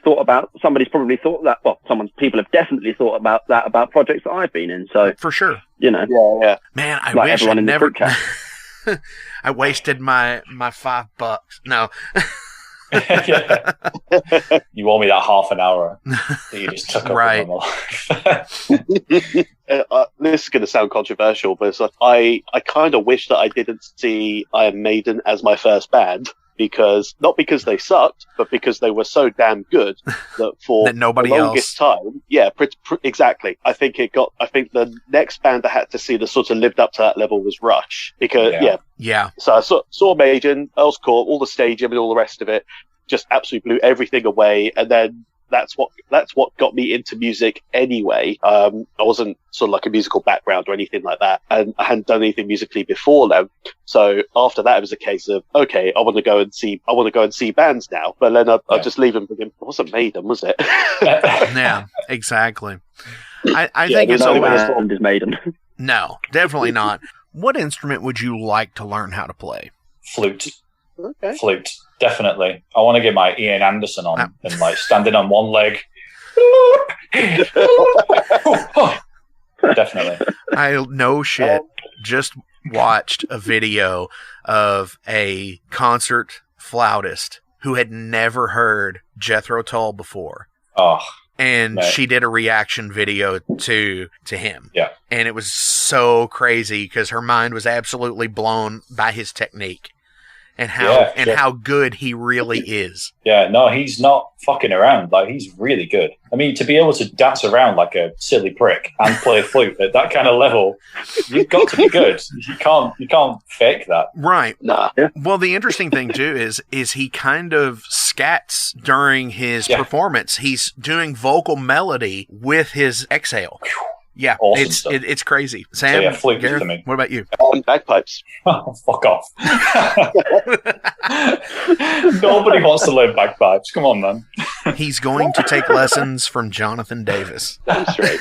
probably thought that. Well, people have definitely thought about that about projects that I've been in. So for sure, Yeah. Man, I wish I never. I wasted my $5. No. You owe me that half an hour that you just took up right. my life. This is going to sound controversial, but it's I kind of wish that I didn't see Iron Maiden as my first band, not because they sucked, but because they were so damn good that for that nobody the longest time, exactly. I think the next band that had to see that sort of lived up to that level was Rush, because So I saw Maiden, Earl's Court, all the stadium and all the rest of it, just absolutely blew everything away, and then that's what got me into music anyway. I wasn't sort of like a musical background or anything like that, and I hadn't done anything musically before then. So after that, it was a case of, okay, I want to go and see bands now. But then I just leave them with him. It wasn't Maiden, was it? Yeah, exactly. I think it's band is Maiden. No, definitely not. What instrument would you like to learn how to play? Flute. Okay. Flute. Definitely. I want to get my Ian Anderson on and like standing on one leg. Definitely. No shit. Just watched a video of a concert flautist who had never heard Jethro Tull before. Oh. And she did a reaction video to him. Yeah. And it was so crazy because her mind was absolutely blown by his technique. And how good he really is. Yeah, no, he's not fucking around. Like, he's really good. I mean, to be able to dance around like a silly prick and play flute at that kind of level, you've got to be good. You can't fake that. Right. Nah. Well, the interesting thing too is he kind of scats during his performance. He's doing vocal melody with his exhale. Yeah, awesome it's crazy. Sam, flute Gareth, to me. What about you? Bagpipes. Oh, fuck off. Nobody wants to learn bagpipes. Come on, man. He's going to take lessons from Jonathan Davis. That's right.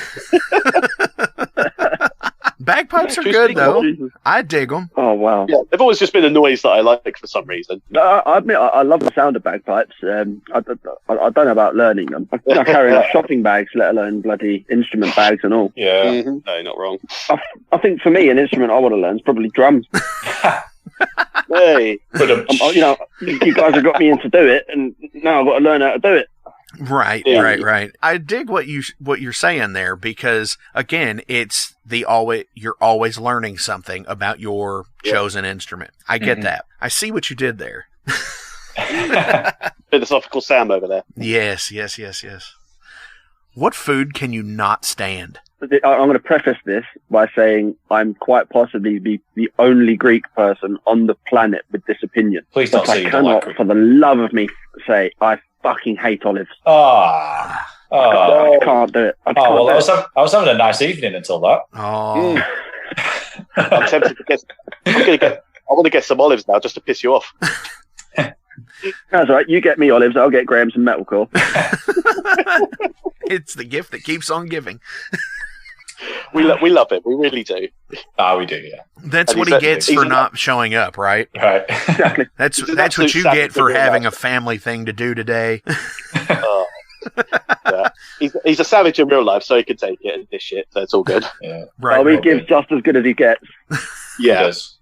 Bagpipes are good, though. I dig them. Oh, wow. Yeah, they've always just been a noise that I like for some reason. I admit, I love the sound of bagpipes. I don't know about learning them. I carry enough shopping bags, let alone bloody instrument bags and all. Yeah. Mm-hmm. No, not wrong. I think for me, an instrument I want to learn is probably drums. Hey. You guys have got me in to do it, and now I've got to learn how to do it. Right. I dig what you're saying there, because again, it's you're always learning something about your chosen instrument. I get that. I see what you did there. Philosophical Sam over there. Yes. What food can you not stand? I'm going to preface this by saying I'm quite possibly the only Greek person on the planet with this opinion. Please don't say you don't like Greek. For the love of me, say I fucking hate olives. I can't do it. I was having a nice evening until that. Oh. I'm tempted to get. I want to get some olives now just to piss you off. That's right. You get me olives, I'll get Graham some metalcore. It's the gift that keeps on giving. We love it. We really do. We do, yeah. That's what he gets for not showing up, right? Right. Exactly. That's what you get for having a family thing to do today. Yeah. He's a savage in real life, so he can take it and dish it. So it's all good. Yeah. Right. He gives just as good as he gets. Yeah. He does.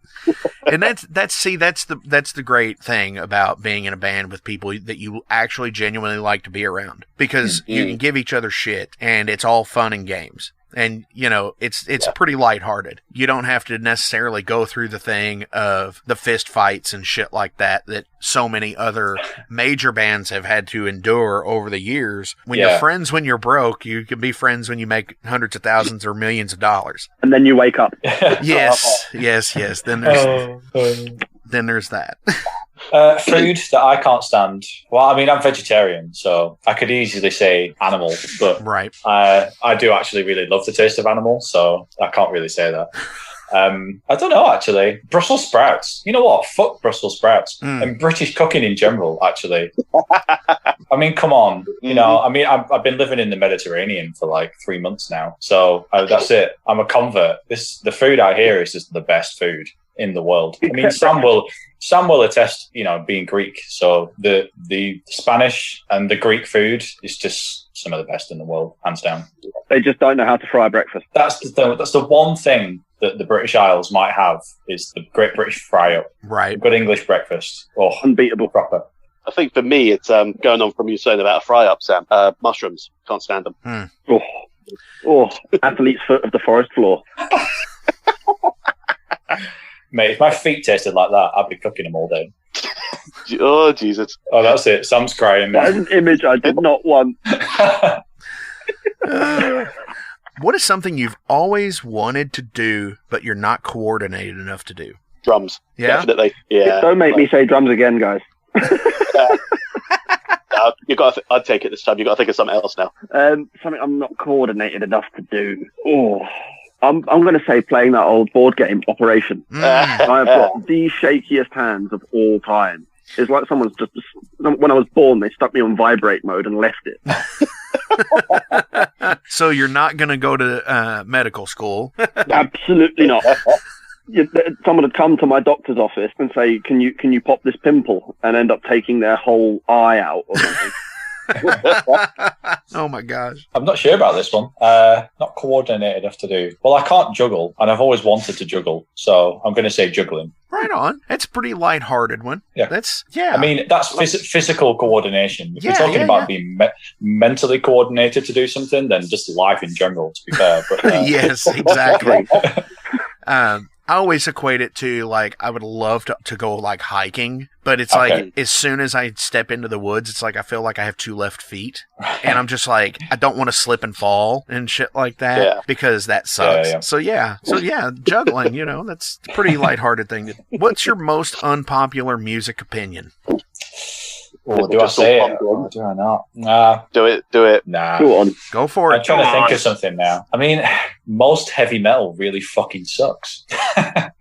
And that's the great thing about being in a band with people that you actually genuinely like to be around, because you can give each other shit and it's all fun and games. And, it's pretty lighthearted. You don't have to necessarily go through the thing of the fist fights and shit like that so many other major bands have had to endure over the years. When you're friends when you're broke, you can be friends when you make hundreds of thousands or millions of dollars. And then you wake up. Yes. Then there's that. Food that I can't stand. Well, I mean, I'm vegetarian, so I could easily say animal, but right. I do actually really love the taste of animal, so I can't really say that. I don't know, actually. Brussels sprouts. You know what? Fuck Brussels sprouts. And British cooking in general, actually. I mean, come on. I've been living in the Mediterranean for like 3 months now, so that's it. I'm a convert. The food I hear is just the best food in the world. I mean, Sam will attest, being Greek. So the Spanish and the Greek food is just some of the best in the world, hands down. They just don't know how to fry breakfast. That's the one thing that the British Isles might have, is the Great British Fry-Up. Right. Good English breakfast. Oh, unbeatable. Proper. I think for me, it's going on from you saying about a fry-up, Sam. Mushrooms. Can't stand them. Oh, athlete's foot of the forest floor. Mate, if my feet tasted like that, I'd be cooking them all day. Oh, Jesus. Oh, that's it. Sam's crying now. That is an image I did not want. What is something you've always wanted to do, but you're not coordinated enough to do? Drums. Yeah? Definitely. Yeah. Don't make me say drums again, guys. I'd take it this time. You've got to think of something else now. Something I'm not coordinated enough to do. Oh, I'm going to say playing that old board game, Operation. I've got the shakiest hands of all time. It's like someone's just, when I was born, they stuck me on vibrate mode and left it. So you're not going to go to medical school? Absolutely not. Someone would come to my doctor's office and say, "Can you pop this pimple?" and end up taking their whole eye out or something. Oh my gosh. I'm not sure about this one. Not coordinated enough to do. Well, I can't juggle, and I've always wanted to juggle, so I'm going to say juggling. Right on. It's a pretty light-hearted one. Yeah. Yeah. I mean, that's physical coordination. If Yeah, we're talking about yeah. being mentally coordinated to do something, then just life in general, to be fair. But, Yes, exactly. I always equate it to, like, I would love to go, like, hiking, but it's like, as soon as I step into the woods, it's like I feel like I have two left feet, and I'm just like, I don't want to slip and fall and shit like that, because that sucks. Yeah. So yeah, juggling, that's a pretty lighthearted thing. What's your most unpopular music opinion? Oh, do I say it? Or do I not? Nah. Do it. Nah. Go on. Go for it. I'm trying to think of something now. I mean, most heavy metal really fucking sucks.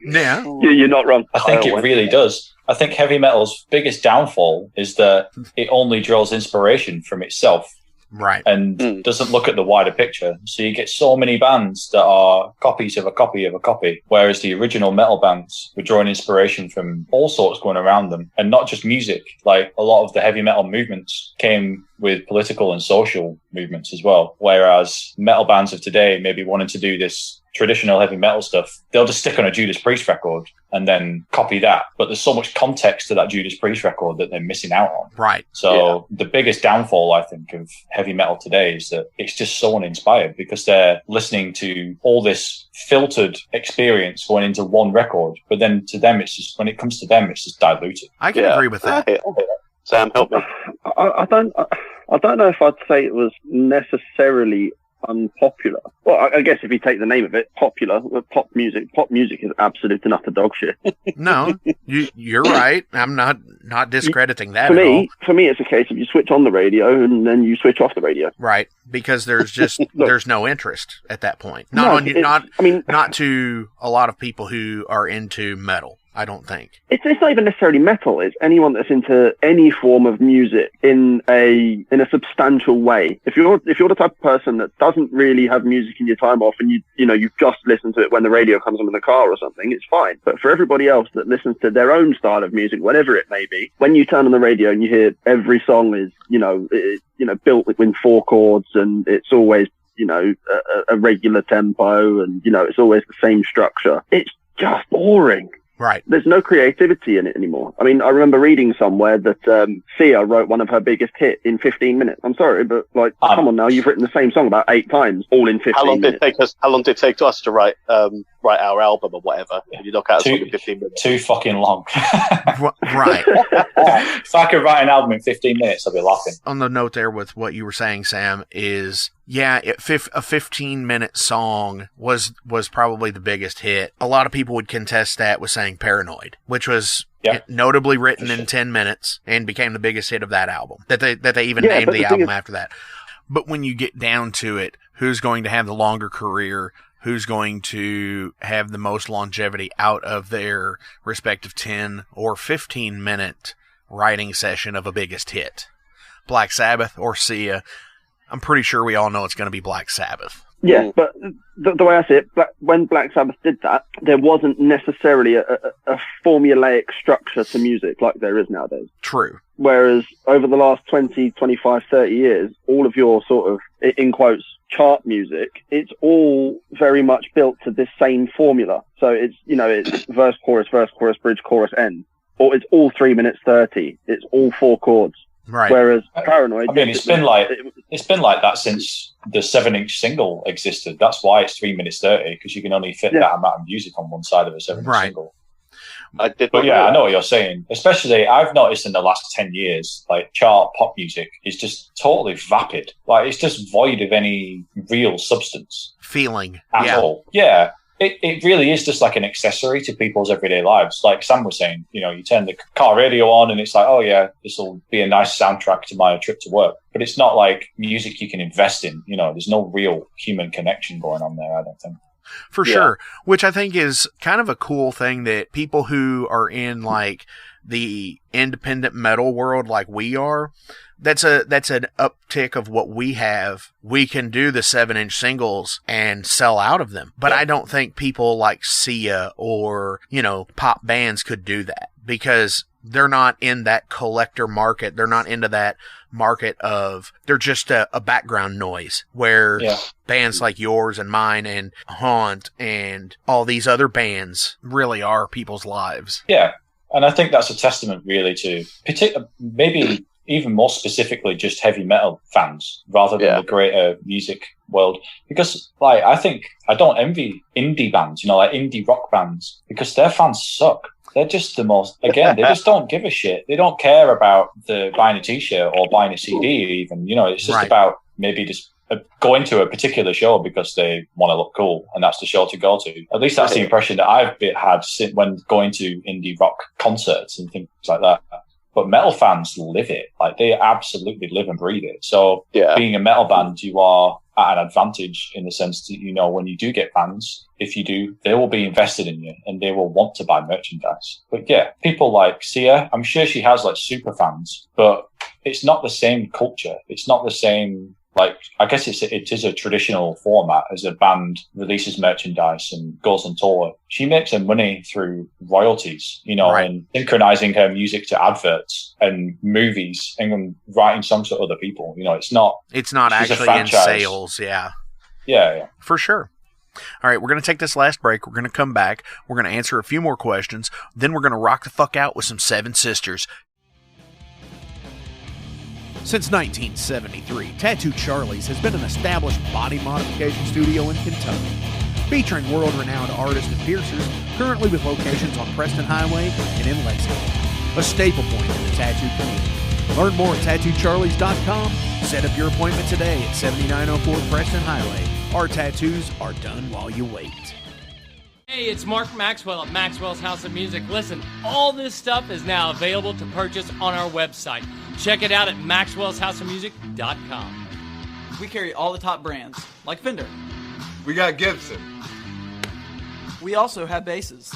Yeah. You're not wrong. I think it really does. I think heavy metal's biggest downfall is that it only draws inspiration from itself. Right. And doesn't look at the wider picture. So you get so many bands that are copies of a copy of a copy, whereas the original metal bands were drawing inspiration from all sorts going around them, and not just music. Like, a lot of the heavy metal movements came with political and social movements as well, whereas metal bands of today maybe wanted to do this traditional heavy metal stuff, they'll just stick on a Judas Priest record and then copy that. But there's so much context to that Judas Priest record that they're missing out on. Right. So the biggest downfall, I think, of heavy metal today is that it's just so uninspired, because they're listening to all this filtered experience going into one record. But then to them, it's just, when it comes to them, it's just diluted. I can agree with that. Sam, help me. I don't know if I'd say it was necessarily unpopular. Well, I guess if you take the name of it, popular, pop music is absolute and utter dog shit. No, you're right. I'm not discrediting that For at all. For me, it's a case of you switch on the radio and then you switch off the radio. Right, because there's just there's no interest at that point. Not to a lot of people who are into metal. I don't think it's not even necessarily metal. It's anyone that's into any form of music in a substantial way. If you're the type of person that doesn't really have music in your time off, and you just listen to it when the radio comes on in the car or something, it's fine. But for everybody else that listens to their own style of music, whatever it may be, when you turn on the radio and you hear every song is built with 4 chords, and it's always a regular tempo, and it's always the same structure. It's just boring. Right. There's no creativity in it anymore. I mean, I remember reading somewhere that Sia wrote one of her biggest hits in 15 minutes. I'm sorry, but come on now, you've written the same song about 8 times, all in 15 minutes. How long did it take us to write our album or whatever? If you knock out a song in 15 minutes. Too fucking long. Right. If I could write an album in 15 minutes, I'd be laughing. On the note there with what you were saying, Sam, is a 15-minute song was probably the biggest hit. A lot of people would contest that with saying Paranoid, which was notably written in 10 minutes and became the biggest hit of that album. That they even named the album after that. But when you get down to it, who's going to have the longer career? Who's going to have the most longevity out of their respective 10 or 15-minute writing session of a biggest hit? Black Sabbath or Sia? I'm pretty sure we all know it's going to be Black Sabbath. Yeah, but the way I see it, when Black Sabbath did that, there wasn't necessarily a formulaic structure to music like there is nowadays. True. Whereas over the last 20, 25, 30 years, all of your sort of, in quotes, chart music, it's all very much built to this same formula. So it's verse, chorus, bridge, chorus, end. Or it's all 3 minutes 30. It's all 4 chords. Right. Whereas Paranoid, I mean, it's been like that since the 7-inch single existed. That's why it's 3 minutes 30, because you can only fit that amount of music on one side of a 7-inch single. I did. But yeah, I know what you're saying. Especially, I've noticed in the last 10 years, like chart pop music is just totally vapid. Like it's just void of any real substance. Feeling. At all. Yeah. It really is just like an accessory to people's everyday lives. Like Sam was saying, you know, you turn the car radio on and it's like, oh yeah, this will be a nice soundtrack to my trip to work. But it's not like music you can invest in. You know, there's no real human connection going on there, I don't think. For sure. Which I think is kind of a cool thing that people who are in like the independent metal world like we are, that's an uptick of what we have. We can do the 7-inch singles and sell out of them. But I don't think people like Sia or, you know, pop bands could do that because they're not in that collector market. They're not into that market of, they're just a background noise where bands like yours and mine and Haunt and all these other bands really are people's lives. Yeah. And I think that's a testament really to maybe even more specifically just heavy metal fans rather than the greater music world. Because like, I think I don't envy indie bands, you know, like indie rock bands, because their fans suck. They're just the most, again, they just don't give a shit. They don't care about buying a t-shirt or buying a CD even, you know, it's just about maybe just going to a particular show because they want to look cool and that's the show to go to. At least that's the impression that I've had when going to indie rock concerts and things like that. But metal fans live it. Like they absolutely live and breathe it. So being a metal band, you are at an advantage in the sense that, you know, when you do get fans, if you do, they will be invested in you and they will want to buy merchandise. But yeah, people like Sia, I'm sure she has like super fans, but it's not the same culture. It's not the same. Like, I guess it is a traditional format as a band releases merchandise and goes on tour. She makes her money through royalties, you know, and synchronizing her music to adverts and movies and writing songs for other people. You know, it's not actually in sales. Yeah. For sure. All right, we're going to take this last break. We're going to come back. We're going to answer a few more questions. Then we're going to rock the fuck out with some Seven Sisters. Since 1973, Tattoo Charlie's has been an established body modification studio in Kentucky, featuring world-renowned artists and piercers, currently with locations on Preston Highway and in Lexington, a staple point in the tattoo community. Learn more at TattooCharlies.com. Set up your appointment today at 7904 Preston Highway. Our tattoos are done while you wait. Hey, it's Mark Maxwell at Maxwell's House of Music. Listen, all this stuff is now available to purchase on our website. Check it out at maxwellshouseofmusic.com. We carry all the top brands, like Fender. We got Gibson. We also have basses.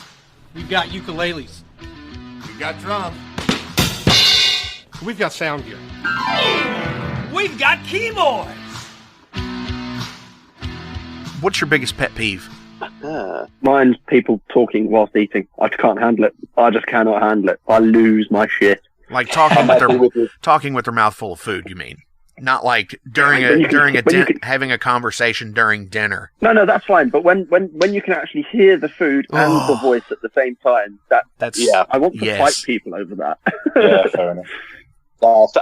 We've got ukuleles. We got drums. We've got sound gear. We've got keyboards. What's your biggest pet peeve? Mine's people talking whilst eating. I can't handle it. I just cannot handle it. I lose my shit. Like talking with their mouth full of food, you mean? Not like having a conversation during dinner. No, that's fine. But when you can actually hear the food and the voice at the same time, that's I want to fight people over that. Yeah, fair enough.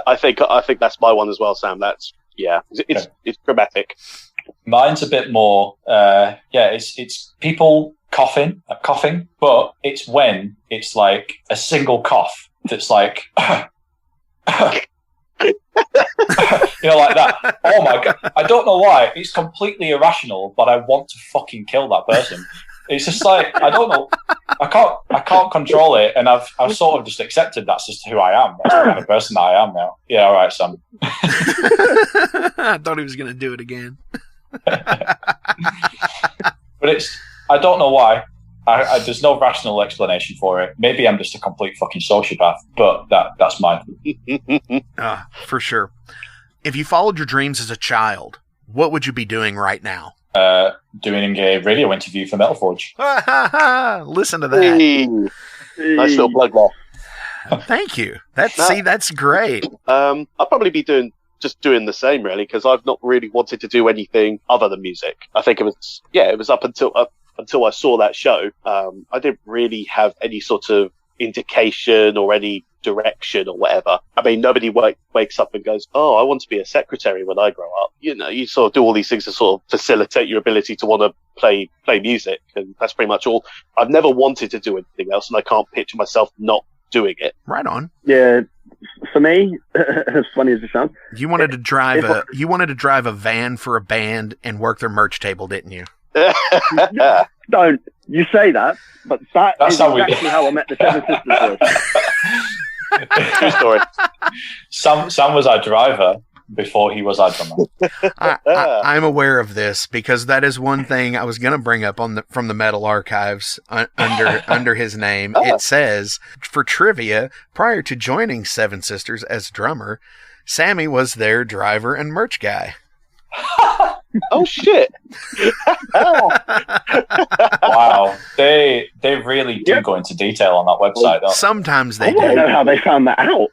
I think that's my one as well, Sam. That's it's dramatic. Mine's a bit more. It's people coughing, but it's when it's like a single cough that's like, you know, like that. Oh my god! I don't know why. It's completely irrational, but I want to fucking kill that person. It's just like, I don't know. I can't control it, and I've sort of just accepted that's just who I am. That's the kind of person that I am now. Yeah, all right, Sam. I thought he was going to do it again. But I don't know why. There's no rational explanation for it. Maybe I'm just a complete fucking sociopath, but that's mine. For sure. If you followed your dreams as a child, what would you be doing right now? Doing a radio interview for Metal Forge. Listen to that. Hey. Nice little plug there. Thank you. That's great. I'll probably be doing the same, really, because I've not really wanted to do anything other than music. I think it was up until I saw that show. I didn't really have any sort of indication or any direction or whatever. I mean, nobody wakes up and goes, "Oh, I want to be a secretary when I grow up." You know, you sort of do all these things to sort of facilitate your ability to want to play music, and that's pretty much all. I've never wanted to do anything else, and I can't picture myself not doing it. Right on. Yeah, for me, as funny as it sounds, you wanted to drive a van for a band and work their merch table, didn't you? Don't you say that? But that's exactly how I met the Seven Sisters. True story. Sam was our driver before he was our drummer. I'm aware of this because that is one thing I was going to bring up from the Metal Archives under his name. It says, for trivia, prior to joining Seven Sisters as drummer, Sammy was their driver and merch guy. Oh shit! Wow, they really do go into detail on that website. Don't Sometimes they I don't know how they found that out.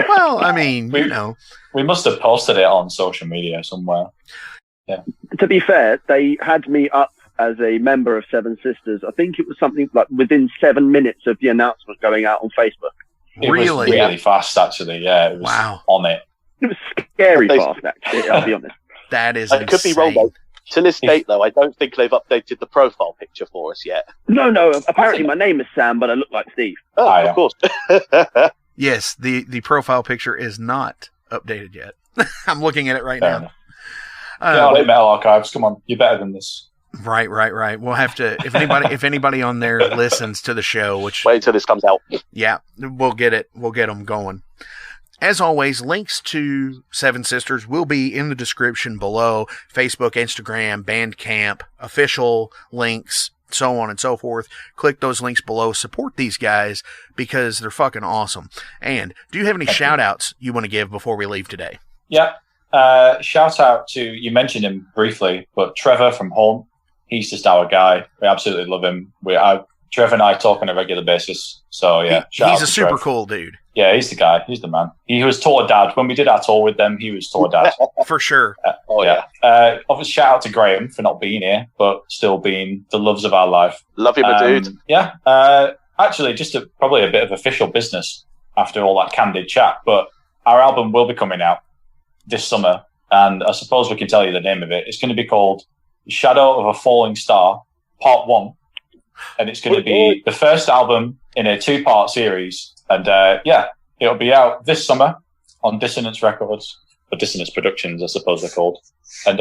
Well, I mean, we must have posted it on social media somewhere. Yeah. To be fair, they had me up as a member of Seven Sisters. I think it was something like within 7 minutes of the announcement going out on Facebook. It was really fast, actually. Yeah, it was on it. It was scary fast, actually. I'll be honest. That is I could be wrong, though. To this date, though, I don't think they've updated the profile picture for us yet. No. Apparently, my name is Sam, but I look like Steve. Oh, of course. Yes, the profile picture is not updated yet. I'm looking at it right now. Metal Archives. Come on, you're better than this. Right. We'll have to. If anybody on there listens to the show, which wait until this comes out. Yeah, we'll get it. We'll get them going. As always, links to Seven Sisters will be in the description below. Facebook, Instagram, Bandcamp, official links, so on and so forth. Click those links below. Support these guys because they're fucking awesome. And do you have any shout-outs you want to give before we leave today? Yeah. Shout out to, you mentioned him briefly, but Trevor from Home. He's just our guy. We absolutely love him. Trevor and I talk on a regular basis. So, yeah. He's a super cool dude. Yeah, he's the guy. He's the man. He was tour dad. When we did our tour with them, he was tour dad. For sure. Obviously, shout out to Graham for not being here, but still being the loves of our life. Love you, my dude. Yeah. Actually, just probably a bit of official business after all that candid chat, but our album will be coming out this summer, and I suppose we can tell you the name of it. It's going to be called Shadow of a Falling Star, Part 1, and it's going to be the first album in a 2-part series. And it'll be out this summer on Dissonance Records, or Dissonance Productions, I suppose they're called. And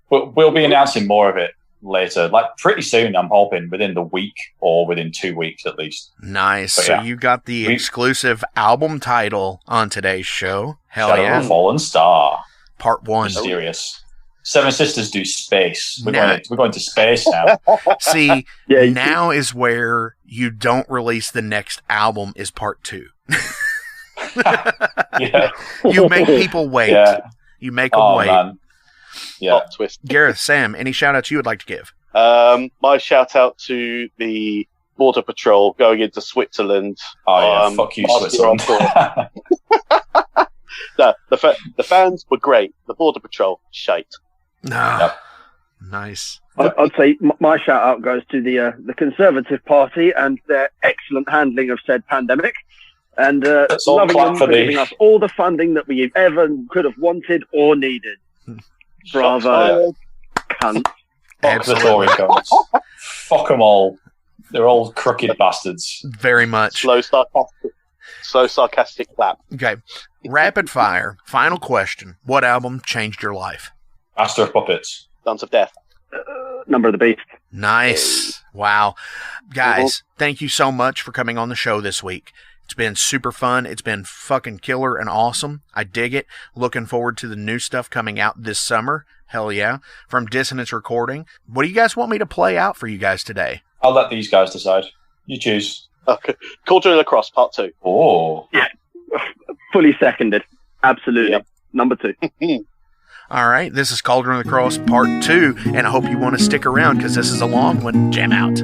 we'll be announcing more of it later, like pretty soon, I'm hoping, within the week or within 2 weeks at least. Nice. So you got the exclusive album title on today's show. Hell Shadow yeah. of a Fallen Star. Part 1. Mysterious. Seven Sisters do space. We're going to space now. See, now is where you don't release the next album is part 2. You make people wait. Yeah. You make them wait. Man. Yeah. Hot twist. Gareth, Sam, any shout-outs you would like to give? My shout-out to the Border Patrol going into Switzerland. Oh, yeah. Fuck you, Switzerland. No, the fans were great. The Border Patrol, shite. No. Nice. I'd say my shout out goes to the Conservative Party and their excellent handling of said pandemic, and loving them for giving us all the funding that we ever could have wanted or needed. Bravo, cunt. Fuck the Tory cunts. Fuck them all. They're all crooked bastards. Very much. Slow sarcastic clap. Okay. Rapid fire. Final question. What album changed your life? Master of Puppets. Dance of Death. Number of the Beast. Nice. Wow. Guys, thank you so much for coming on the show this week. It's been super fun. It's been fucking killer and awesome. I dig it. Looking forward to the new stuff coming out this summer. Hell yeah. From Dissonance Recording. What do you guys want me to play out for you guys today? I'll let these guys decide. You choose. Okay. Cauldron of the Cross, Part 2. Oh. Yeah. Fully seconded. Absolutely. Yep. Number 2. All right, this is Cauldron of the Cross Part 2, and I hope you want to stick around because this is a long one. Jam out.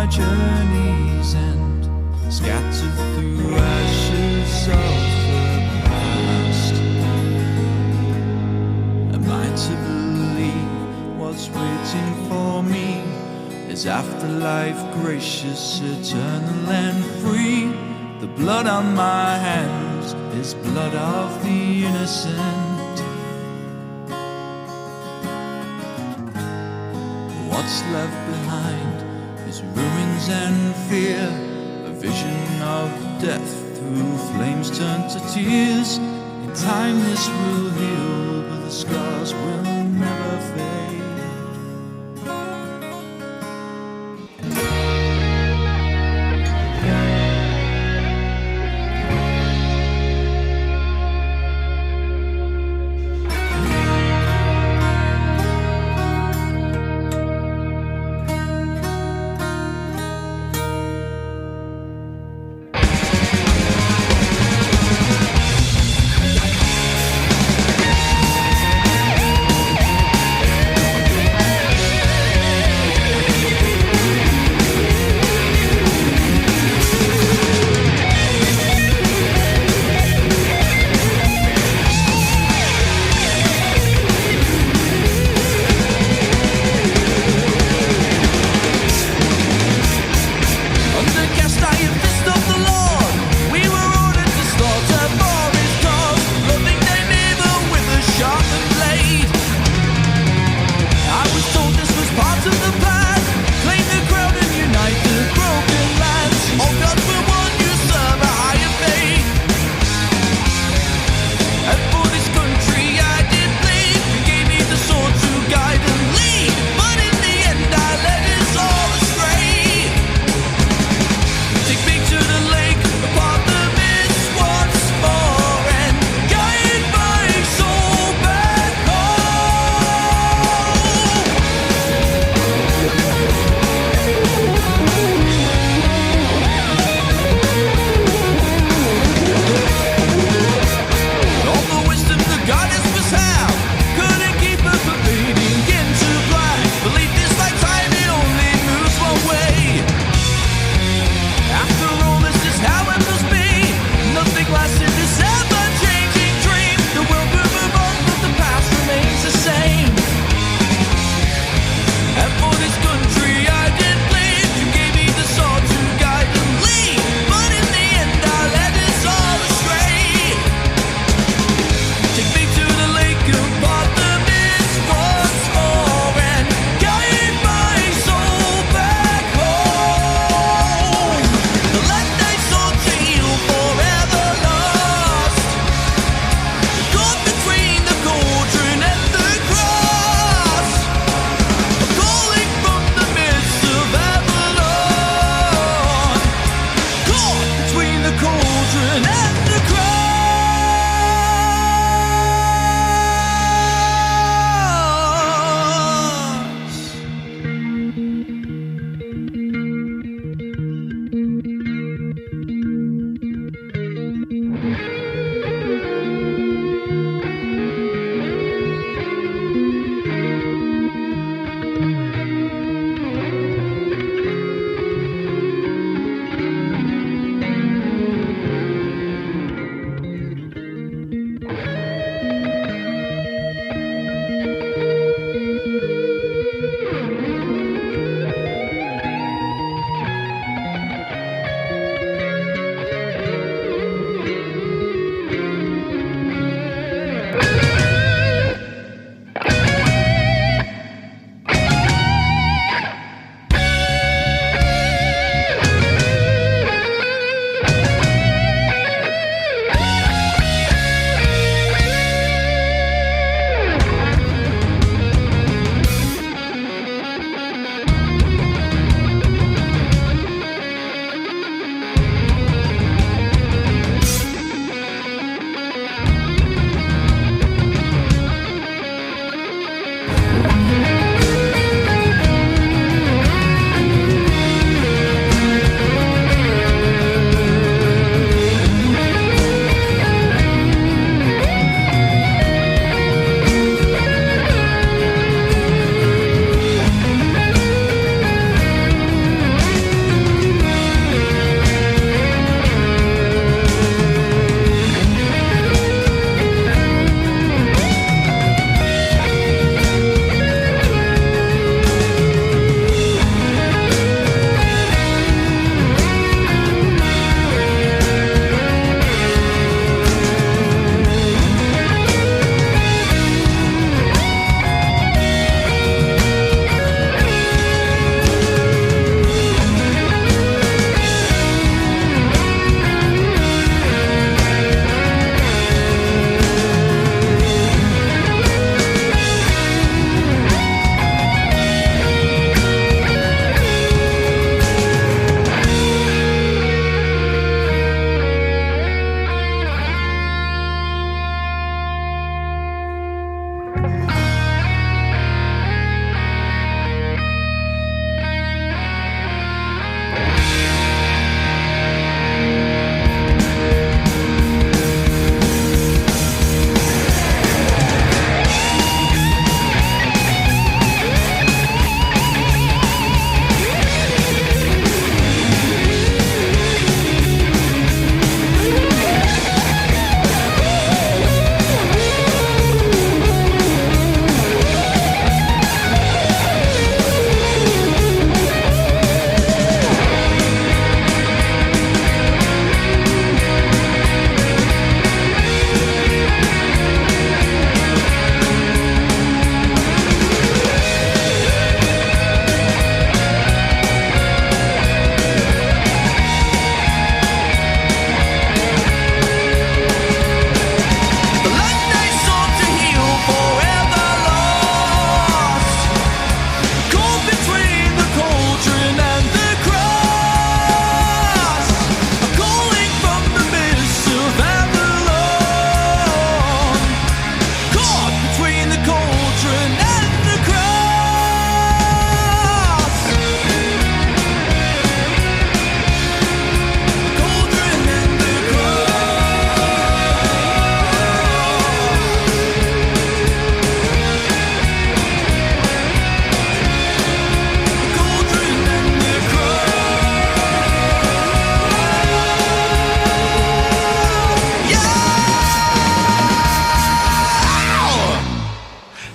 my journey's end, scattered through ashes of the past. Am I to believe what's waiting for me is afterlife, gracious, eternal and free? The blood on my hands is blood of the innocent. What's left behind is ruins and fear, a vision of death through flames turned to tears. In time this will heal, but the scars will never fade.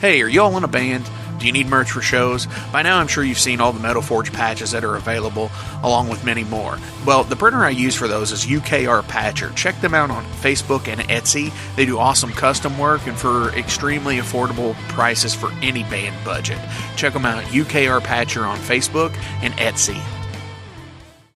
Hey, are y'all in a band? Do you need merch for shows? By now I'm sure you've seen all the Metal Forge patches that are available, along with many more. Well, the printer I use for those is UKR Patcher. Check them out on Facebook and Etsy. They do awesome custom work and for extremely affordable prices for any band budget. Check them out, UKR Patcher on Facebook and Etsy.